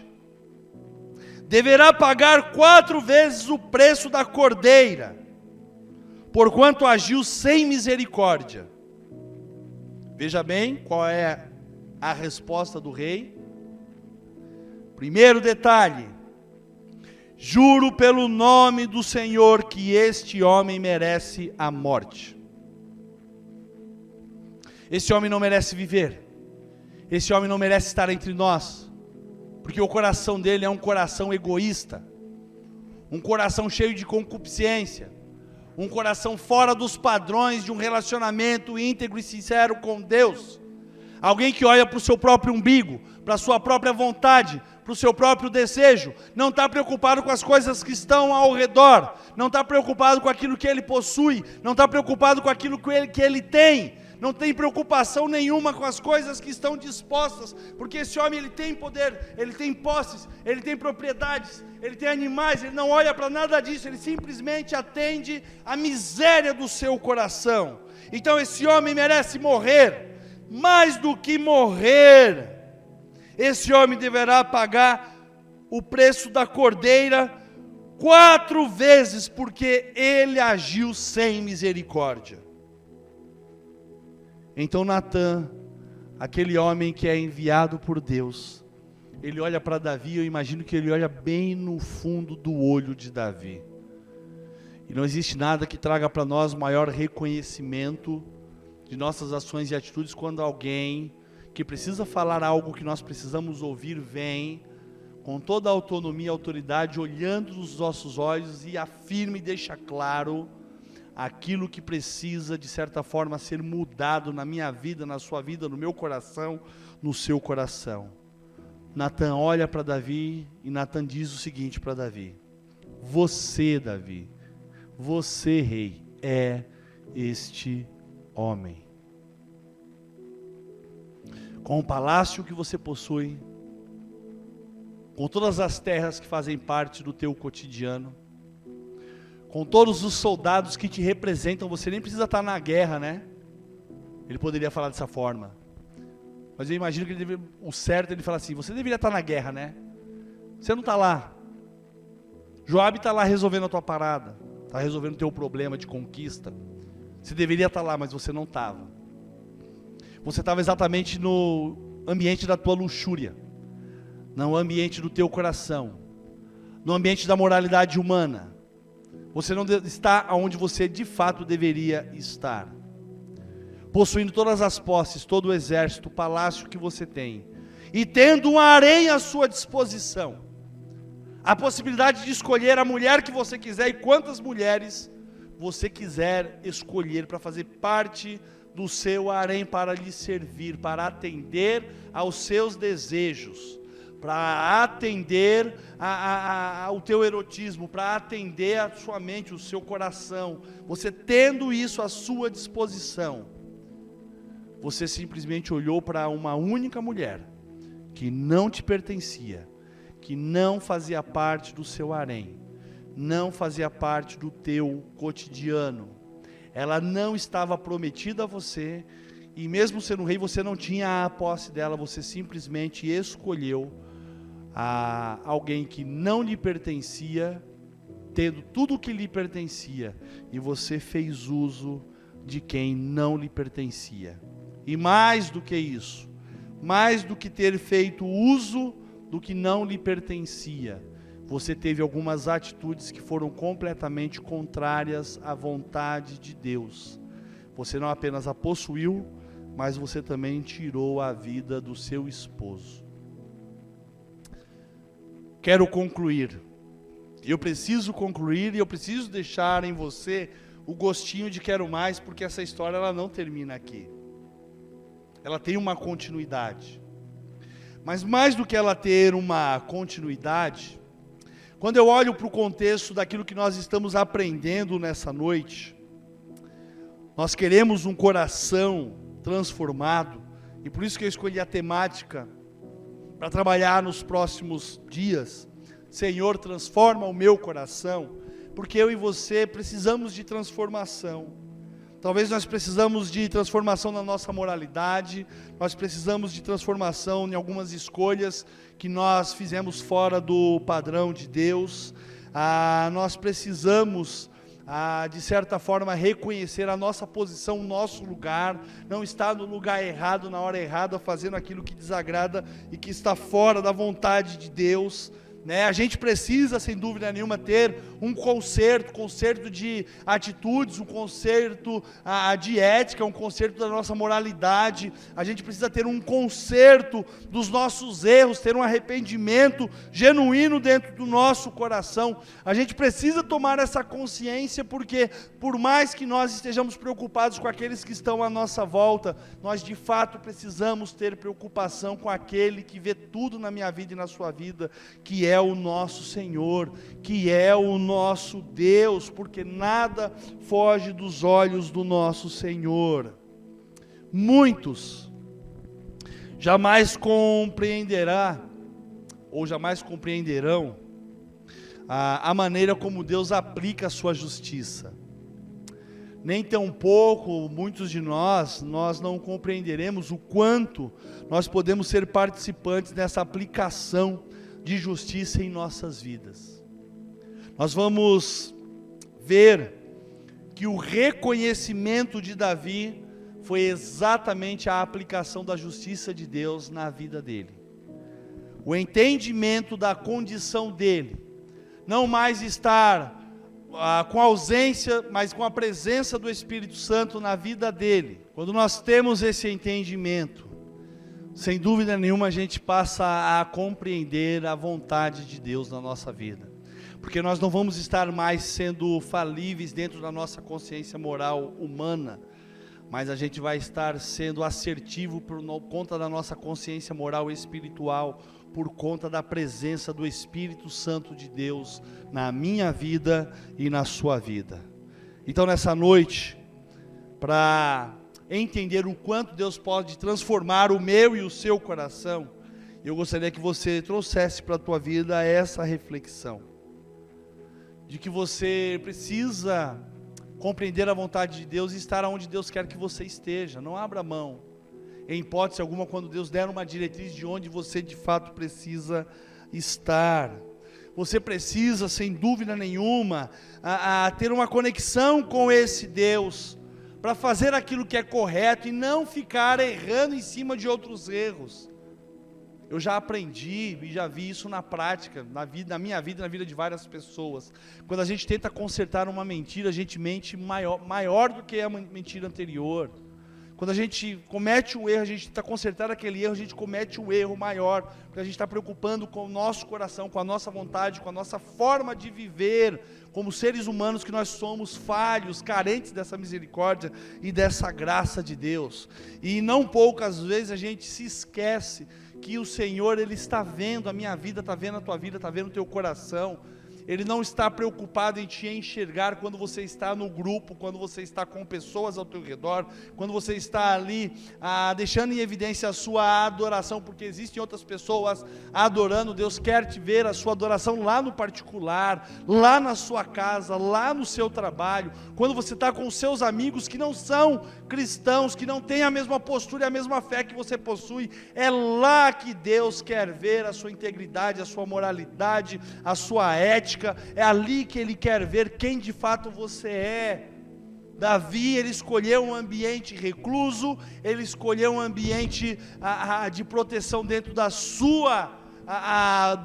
Deverá pagar 4 vezes o preço da cordeira, porquanto agiu sem misericórdia. Veja bem qual é a resposta do rei. Primeiro detalhe: juro pelo nome do Senhor que este homem merece a morte. Esse homem não merece viver. Esse homem não merece estar entre nós. Porque o coração dele é um coração egoísta. Um coração cheio de concupiscência. Um coração fora dos padrões de um relacionamento íntegro e sincero com Deus. Alguém que olha para o seu próprio umbigo, para a sua própria vontade, para o seu próprio desejo, não está preocupado com as coisas que estão ao redor, não está preocupado com aquilo que ele possui, não está preocupado com aquilo que ele tem, não tem preocupação nenhuma com as coisas que estão dispostas, porque esse homem ele tem poder, ele tem posses, ele tem propriedades, ele tem animais, ele não olha para nada disso, ele simplesmente atende à miséria do seu coração. Então esse homem merece morrer. Mais do que morrer, esse homem deverá pagar o preço da cordeira 4 vezes, porque ele agiu sem misericórdia. Então Natã, aquele homem que é enviado por Deus, ele olha para Davi, eu imagino que ele olha bem no fundo do olho de Davi. E não existe nada que traga para nós maior reconhecimento de nossas ações e atitudes quando alguém que precisa falar algo que nós precisamos ouvir vem com toda a autonomia e autoridade, olhando nos nossos olhos e afirma e deixa claro aquilo que precisa de certa forma ser mudado na minha vida, na sua vida, no meu coração, no seu coração. Natan olha para Davi e Natan diz o seguinte para Davi: você, Davi, você, rei, é este homem. Com o palácio que você possui, com todas as terras que fazem parte do teu cotidiano, com todos os soldados que te representam, você nem precisa estar na guerra, né? Ele poderia falar dessa forma. Mas eu imagino que o certo é ele falar assim: você deveria estar na guerra, né? Você não está lá. Joabe está lá resolvendo a tua parada, está resolvendo o teu problema de conquista. Você deveria estar lá, mas você não estava. Você estava exatamente no ambiente da tua luxúria, no ambiente do teu coração, no ambiente da moralidade humana. Você não está onde você de fato deveria estar. Possuindo todas as posses, todo o exército, o palácio que você tem, e tendo um harém à sua disposição, a possibilidade de escolher a mulher que você quiser e quantas mulheres você quiser escolher para fazer parte do seu harém, para lhe servir, para atender aos seus desejos, para atender ao teu erotismo, para atender a sua mente, o seu coração. Você tendo isso à sua disposição, você simplesmente olhou para uma única mulher que não te pertencia, que não fazia parte do seu harém, não fazia parte do teu cotidiano. Ela não estava prometida a você, e mesmo sendo rei, você não tinha a posse dela, você simplesmente escolheu alguém que não lhe pertencia, tendo tudo o que lhe pertencia, e você fez uso de quem não lhe pertencia. E mais do que isso, mais do que ter feito uso do que não lhe pertencia, você teve algumas atitudes que foram completamente contrárias à vontade de Deus. Você não apenas a possuiu, mas você também tirou a vida do seu esposo. Quero concluir. Eu preciso concluir e eu preciso deixar em você o gostinho de quero mais, porque essa história ela não termina aqui. Ela tem uma continuidade. Mas mais do que ela ter uma continuidade, quando eu olho para o contexto daquilo que nós estamos aprendendo nessa noite, nós queremos um coração transformado, e por isso que eu escolhi a temática para trabalhar nos próximos dias. Senhor, transforma o meu coração, porque eu e você precisamos de transformação. Talvez nós precisamos de transformação na nossa moralidade, nós precisamos de transformação em algumas escolhas que nós fizemos fora do padrão de Deus. Nós precisamos, de certa forma, reconhecer a nossa posição, o nosso lugar, não estar no lugar errado, na hora errada, fazendo aquilo que desagrada e que está fora da vontade de Deus. A gente precisa, sem dúvida nenhuma, ter um conserto de atitudes, um conserto de ética, um conserto da nossa moralidade. A gente precisa ter um conserto dos nossos erros, ter um arrependimento genuíno dentro do nosso coração. A gente precisa tomar essa consciência, porque por mais que nós estejamos preocupados com aqueles que estão à nossa volta, nós de fato precisamos ter preocupação com aquele que vê tudo na minha vida e na sua vida, que é o nosso Senhor, que é o nosso Deus, porque nada foge dos olhos do nosso Senhor. Muitos jamais compreenderão a maneira como Deus aplica a sua justiça. Nem tampouco muitos de nós não compreenderemos o quanto nós podemos ser participantes dessa aplicação de justiça em nossas vidas. Nós vamos ver que o reconhecimento de Davi foi exatamente a aplicação da justiça de Deus na vida dele. O entendimento da condição dele, não mais estar com a ausência, mas com a presença do Espírito Santo na vida dele. Quando nós temos esse entendimento, sem dúvida nenhuma a gente passa a compreender a vontade de Deus na nossa vida. Porque nós não vamos estar mais sendo falíveis dentro da nossa consciência moral humana, mas a gente vai estar sendo assertivo por conta da nossa consciência moral espiritual, por conta da presença do Espírito Santo de Deus na minha vida e na sua vida. Então nessa noite, para entender o quanto Deus pode transformar o meu e o seu coração, eu gostaria que você trouxesse para a tua vida essa reflexão, de que você precisa compreender a vontade de Deus e estar onde Deus quer que você esteja. Não abra mão, em hipótese alguma, quando Deus der uma diretriz de onde você de fato precisa estar. Você precisa, sem dúvida nenhuma, ter uma conexão com esse Deus, para fazer aquilo que é correto e não ficar errando em cima de outros erros. Eu já aprendi e já vi isso na prática, na minha vida e na vida de várias pessoas. Quando a gente tenta consertar uma mentira, a gente mente maior do que a mentira anterior. Quando a gente comete um erro, a gente tenta consertar aquele erro, a gente comete um erro maior, porque a gente está preocupando com o nosso coração, com a nossa vontade, com a nossa forma de viver, como seres humanos que nós somos falhos, carentes dessa misericórdia e dessa graça de Deus. E não poucas vezes a gente se esquece que o Senhor, Ele está vendo a minha vida, está vendo a tua vida, está vendo o teu coração. Ele não está preocupado em te enxergar quando você está no grupo, quando você está com pessoas ao teu redor, quando você está ali deixando em evidência a sua adoração, porque existem outras pessoas adorando. Deus quer te ver a sua adoração lá no particular, lá na sua casa, lá no seu trabalho, quando você está com os seus amigos que não são cristãos, que não têm a mesma postura e a mesma fé que você possui. É lá que Deus quer ver a sua integridade, a sua moralidade, a sua ética. É ali que Ele quer ver quem de fato você é. Davi, ele escolheu um ambiente recluso, ele escolheu um ambiente de proteção dentro da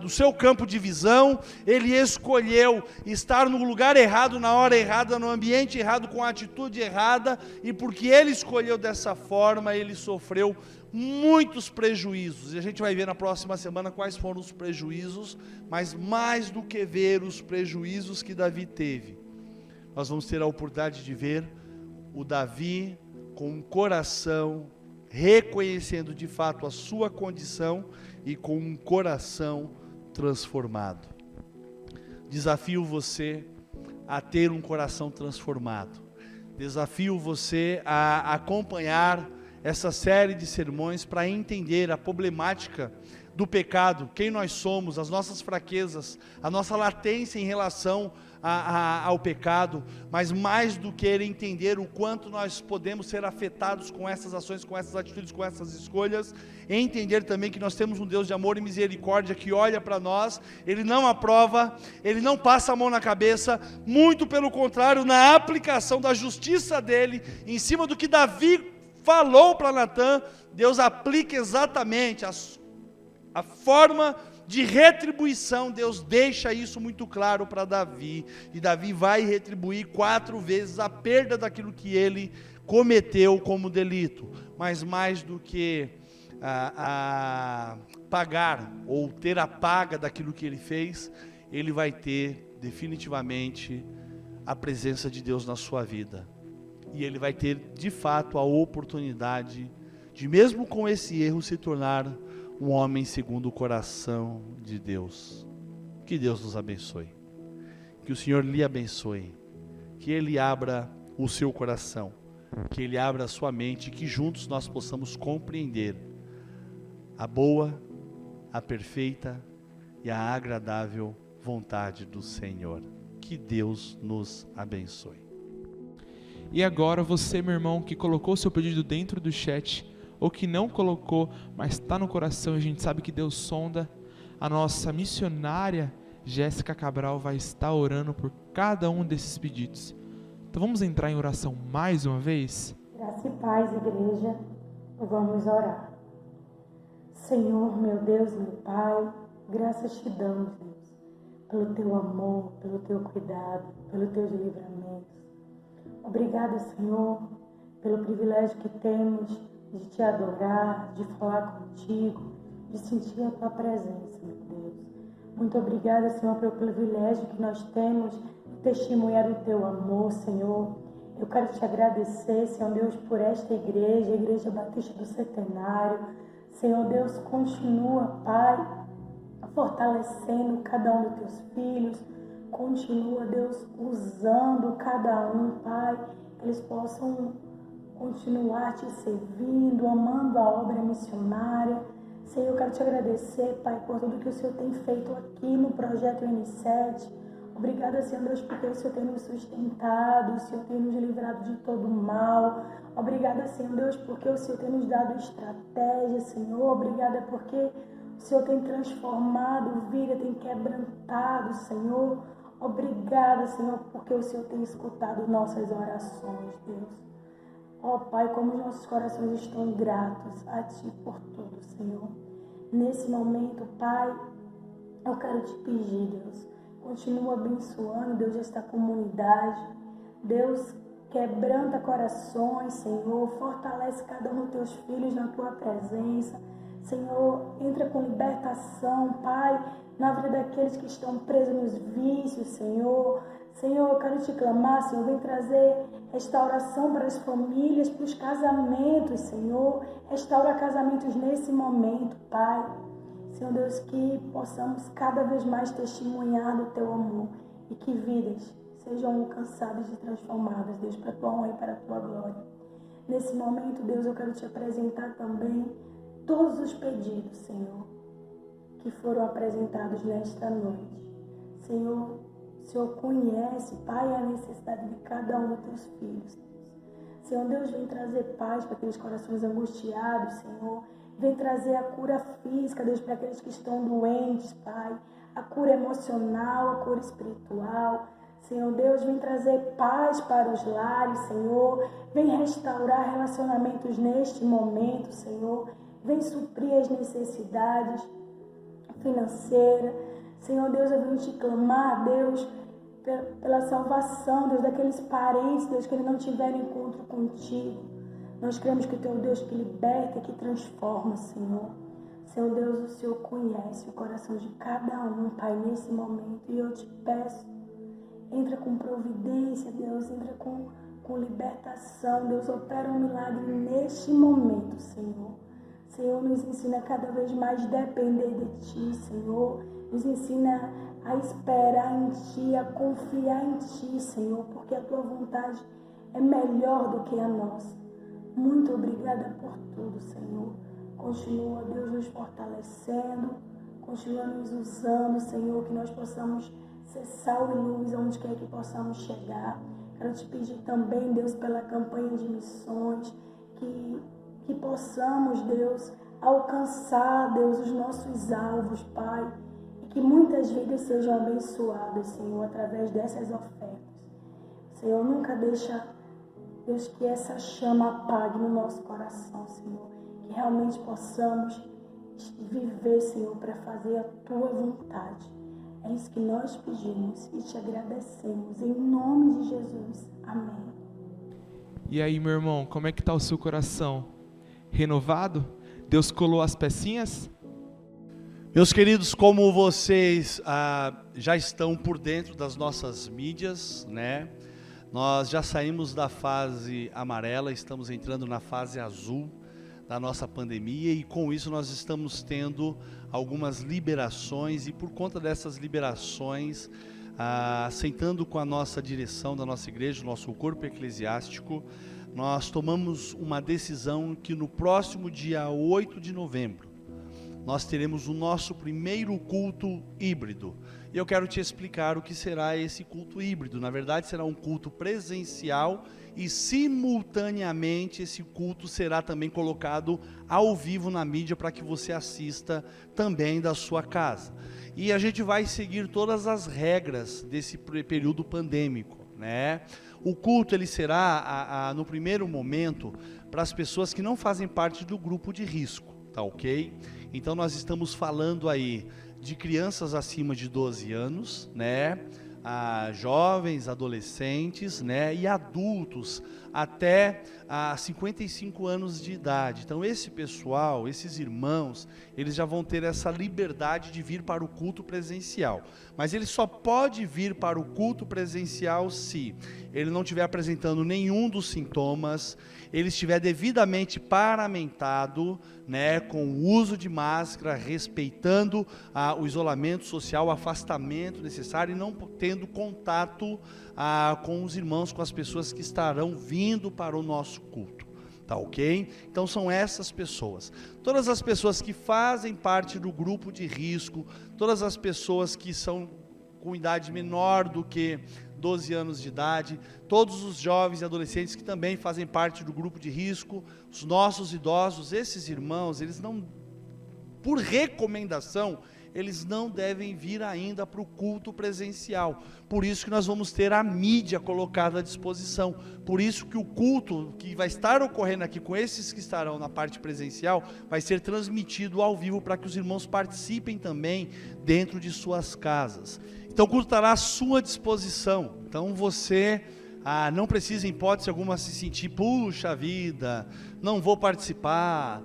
do seu campo de visão. Ele escolheu estar no lugar errado, na hora errada, no ambiente errado, com a atitude errada, e porque ele escolheu dessa forma, ele sofreu muitos prejuízos, e a gente vai ver na próxima semana quais foram os prejuízos. Mas mais do que ver os prejuízos que Davi teve, nós vamos ter a oportunidade de ver o Davi com um coração reconhecendo de fato a sua condição e com um coração transformado. Desafio você a ter um coração transformado. Desafio você a acompanhar essa série de sermões para entender a problemática do pecado, quem nós somos, as nossas fraquezas, a nossa latência em relação ao pecado, mas mais do que entender o quanto nós podemos ser afetados com essas ações, com essas atitudes, com essas escolhas, entender também que nós temos um Deus de amor e misericórdia que olha para nós. Ele não aprova, Ele não passa a mão na cabeça, muito pelo contrário, na aplicação da justiça dEle, em cima do que Davi falou para Natã, Deus aplica exatamente a forma de retribuição. Deus deixa isso muito claro para Davi, e Davi vai retribuir 4 vezes a perda daquilo que ele cometeu como delito. Mas mais do que pagar ou ter a paga daquilo que ele fez, ele vai ter definitivamente a presença de Deus na sua vida, e ele vai ter de fato a oportunidade de, mesmo com esse erro, se tornar um homem segundo o coração de Deus. Que Deus nos abençoe, que o Senhor lhe abençoe, que Ele abra o seu coração, que Ele abra a sua mente, que juntos nós possamos compreender a boa, a perfeita e a agradável vontade do Senhor. Que Deus nos abençoe. E agora você, meu irmão, que colocou seu pedido dentro do chat, ou que não colocou, mas está no coração, a gente sabe que Deus sonda, a nossa missionária Jéssica Cabral vai estar orando por cada um desses pedidos. Então vamos entrar em oração mais uma vez? Graça e paz, igreja, vamos orar. Senhor, meu Deus, meu Pai, graças te damos, Deus, pelo teu amor, pelo teu cuidado, pelo teu livramento. Obrigada, Senhor, pelo privilégio que temos de te adorar, de falar contigo, de sentir a tua presença, meu Deus. Muito obrigada, Senhor, pelo privilégio que nós temos de testemunhar o teu amor, Senhor. Eu quero te agradecer, Senhor Deus, por esta igreja, a Igreja Batista do Centenário. Senhor Deus, continua, Pai, fortalecendo cada um dos teus filhos. Continua, Deus, usando cada um, Pai, que eles possam continuar te servindo, amando a obra missionária. Senhor, eu quero te agradecer, Pai, por tudo que o Senhor tem feito aqui no Projeto N7. Obrigada, Senhor Deus, porque o Senhor tem nos sustentado, o Senhor tem nos livrado de todo mal. Obrigada, Senhor Deus, porque o Senhor tem nos dado estratégia, Senhor. Obrigada porque o Senhor tem transformado vida, tem quebrantado, Senhor. Obrigada, Senhor, porque o Senhor tem escutado nossas orações, Deus. Ó Pai, como os nossos corações estão gratos a Ti por tudo, Senhor. Nesse momento, Pai, eu quero te pedir, Deus, continua abençoando, Deus, esta comunidade. Deus, quebranta corações, Senhor, fortalece cada um dos teus filhos na Tua presença. Senhor, entra com libertação, Pai, na vida daqueles que estão presos nos vícios, Senhor. Senhor, eu quero te clamar, Senhor, vem trazer restauração para as famílias, para os casamentos, Senhor. Restaura casamentos nesse momento, Pai. Senhor Deus, que possamos cada vez mais testemunhar do Teu amor e que vidas sejam alcançadas e transformadas, Deus, para a Tua honra e para a Tua glória. Nesse momento, Deus, eu quero te apresentar também todos os pedidos, Senhor, que foram apresentados nesta noite. Senhor, o Senhor conhece, Pai, a necessidade de cada um dos Teus filhos. Senhor Deus, vem trazer paz para aqueles corações angustiados, Senhor. Vem trazer a cura física, Deus, para aqueles que estão doentes, Pai. A cura emocional, a cura espiritual. Senhor Deus, vem trazer paz para os lares, Senhor. Vem restaurar relacionamentos neste momento, Senhor. Vem suprir as necessidades financeiras. Senhor Deus, eu venho te clamar, Deus, pela salvação, Deus, daqueles parentes, Deus, que não tiveram encontro contigo. Nós cremos que o Teu Deus que liberta, que transforma, Senhor. Senhor Deus, o Senhor conhece o coração de cada um, Pai, nesse momento. E eu te peço, entra com providência, Deus, entra com libertação. Deus, opera um milagre neste momento, Senhor. Senhor, nos ensina cada vez mais a depender de Ti, Senhor. Nos ensina a esperar em Ti, a confiar em Ti, Senhor, porque a Tua vontade é melhor do que a nossa. Muito obrigada por tudo, Senhor. Continua, Deus, nos fortalecendo, continua nos usando, Senhor, que nós possamos ser sal e luz onde quer que possamos chegar. Quero te pedir também, Deus, pela campanha de missões, que possamos, Deus, alcançar, Deus, os nossos alvos, Pai, e que muitas vidas sejam abençoadas, Senhor, através dessas ofertas. Senhor, nunca deixa, Deus, que essa chama apague no nosso coração, Senhor. Que realmente possamos viver, Senhor, para fazer a Tua vontade. É isso que nós pedimos e te agradecemos. Em nome de Jesus. Amém. E aí, meu irmão, como é que está o seu coração? Renovado? Deus colou as pecinhas? Meus queridos, como vocês já estão por dentro das nossas mídias, né? Nós já saímos da fase amarela, estamos entrando na fase azul da nossa pandemia e com isso nós estamos tendo algumas liberações e por conta dessas liberações, sentando com a nossa direção da nossa igreja, o nosso corpo eclesiástico, nós tomamos uma decisão que no próximo dia 8 de novembro, nós teremos o nosso primeiro culto híbrido. E eu quero te explicar o que será esse culto híbrido. Na verdade, será um culto presencial e simultaneamente esse culto será também colocado ao vivo na mídia para que você assista também da sua casa. E a gente vai seguir todas as regras desse período pandêmico, né? O culto ele será, no primeiro momento, para as pessoas que não fazem parte do grupo de risco, tá ok? Então nós estamos falando aí de crianças acima de 12 anos, né? jovens, adolescentes, né, e adultos até 55 anos de idade. Então esse pessoal, esses irmãos, eles já vão ter essa liberdade de vir para o culto presencial. Mas ele só pode vir para o culto presencial se ele não estiver apresentando nenhum dos sintomas, ele estiver devidamente paramentado, né, com o uso de máscara, respeitando o isolamento social, o afastamento necessário e não tendo contato com os irmãos, com as pessoas que estarão vindo para o nosso culto. Tá ok? Então são essas pessoas. Todas as pessoas que fazem parte do grupo de risco, todas as pessoas que são com idade menor do que 12 anos de idade, todos os jovens e adolescentes que também fazem parte do grupo de risco, os nossos idosos, esses irmãos, eles não, por recomendação, eles não devem vir ainda para o culto presencial. Por isso que nós vamos ter a mídia colocada à disposição. Por isso que o culto que vai estar ocorrendo aqui com esses que estarão na parte presencial, vai ser transmitido ao vivo para que os irmãos participem também dentro de suas casas. Então o culto estará à sua disposição. Então você não precisa em hipótese alguma se sentir, puxa vida, não vou participar.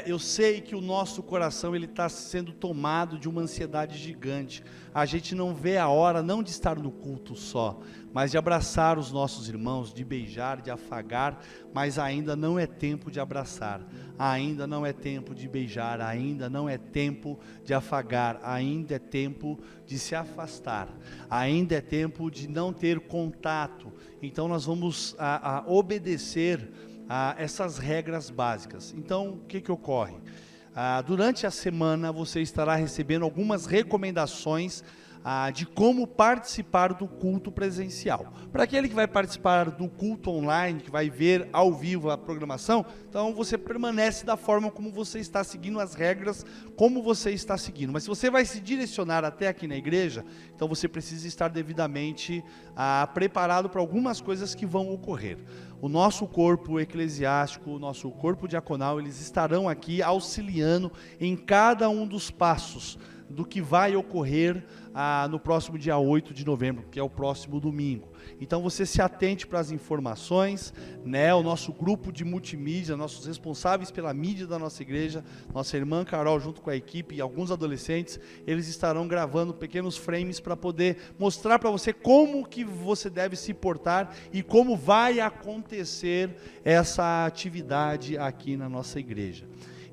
Eu sei que o nosso coração ele está sendo tomado de uma ansiedade gigante. A gente não vê a hora não de estar no culto só, mas de abraçar os nossos irmãos, de beijar, de afagar, mas ainda não é tempo de abraçar, ainda não é tempo de beijar, ainda não é tempo de afagar, ainda é tempo de se afastar, ainda é tempo de não ter contato. Então nós vamos obedecer essas regras básicas. Então, o que ocorre? Durante a semana, você estará recebendo algumas recomendações de como participar do culto presencial. Para aquele que vai participar do culto online, que vai ver ao vivo a programação, então você permanece da forma como você está seguindo as regras, como você está seguindo. Mas se você vai se direcionar até aqui na igreja, então você precisa estar devidamente preparado para algumas coisas que vão ocorrer. O nosso corpo eclesiástico, o nosso corpo diaconal, eles estarão aqui auxiliando em cada um dos passos do que vai ocorrer no próximo dia 8 de novembro, que é o próximo domingo. Então você se atente para as informações, né? O nosso grupo de multimídia, nossos responsáveis pela mídia da nossa igreja, nossa irmã Carol junto com a equipe e alguns adolescentes, eles estarão gravando pequenos frames para poder mostrar para você como que você deve se portar e como vai acontecer essa atividade aqui na nossa igreja.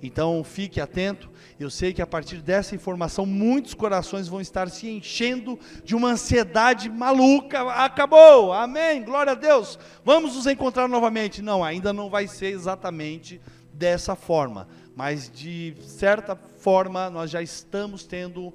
Então fique atento, eu sei que a partir dessa informação muitos corações vão estar se enchendo de uma ansiedade maluca. Acabou, amém, glória a Deus, vamos nos encontrar novamente. Não, ainda não vai ser exatamente dessa forma, mas de certa forma nós já estamos tendo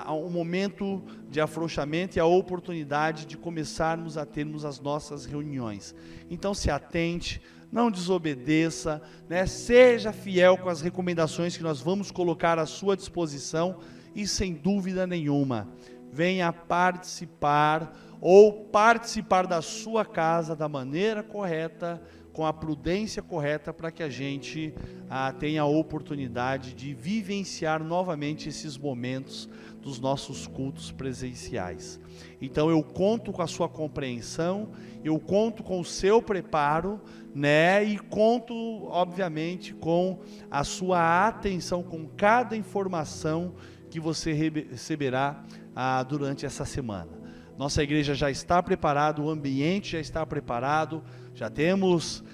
um momento de afrouxamento e a oportunidade de começarmos a termos as nossas reuniões. Então se atente, não desobedeça, né? Seja fiel com as recomendações que nós vamos colocar à sua disposição e sem dúvida nenhuma, venha participar ou participar da sua casa da maneira correta, com a prudência correta, para que a gente tenha a oportunidade de vivenciar novamente esses momentos dos nossos cultos presenciais. Então eu conto com a sua compreensão, eu conto com o seu preparo, né? E conto, obviamente, com a sua atenção, com cada informação que você receberá durante essa semana. Nossa igreja já está preparada, o ambiente já está preparado, já temos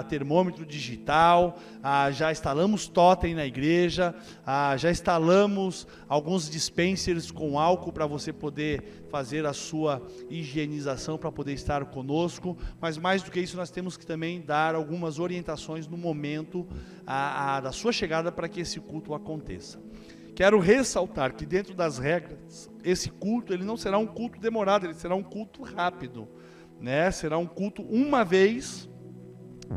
termômetro digital, já instalamos totem na igreja, já instalamos alguns dispensers com álcool para você poder fazer a sua higienização para poder estar conosco, mas mais do que isso nós temos que também dar algumas orientações no momento da sua chegada para que esse culto aconteça. Quero ressaltar que dentro das regras, esse culto ele não será um culto demorado, ele será um culto rápido, né? Será um culto uma vez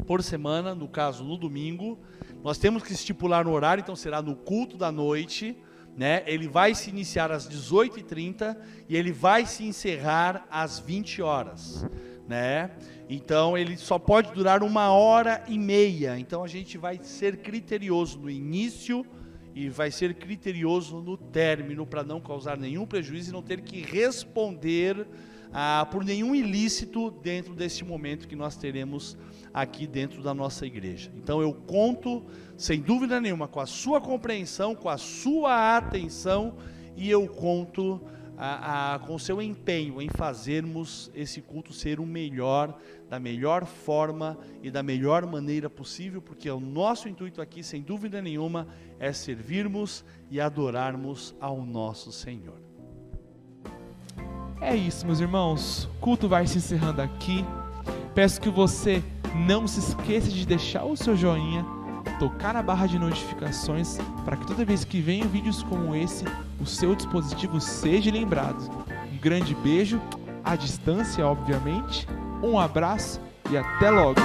por semana, no caso no domingo. Nós temos que estipular no horário, então será no culto da noite, né? Ele vai se iniciar às 18h30 e ele vai se encerrar às 20 horas, né? Então ele só pode durar 1h30, então a gente vai ser criterioso no início e vai ser criterioso no término para não causar nenhum prejuízo e não ter que responder por nenhum ilícito dentro desse momento que nós teremos aqui dentro da nossa igreja. Então eu conto, sem dúvida nenhuma, com a sua compreensão, com a sua atenção, e eu conto com o seu empenho em fazermos esse culto ser o melhor, da melhor forma e da melhor maneira possível, porque o nosso intuito aqui, sem dúvida nenhuma, é servirmos e adorarmos ao nosso Senhor. É isso, meus irmãos. O culto vai se encerrando aqui. Peço que você não se esqueça de deixar o seu joinha, tocar na barra de notificações, para que toda vez que venham vídeos como esse, o seu dispositivo seja lembrado. Um grande beijo, à distância, obviamente. Um abraço e até logo!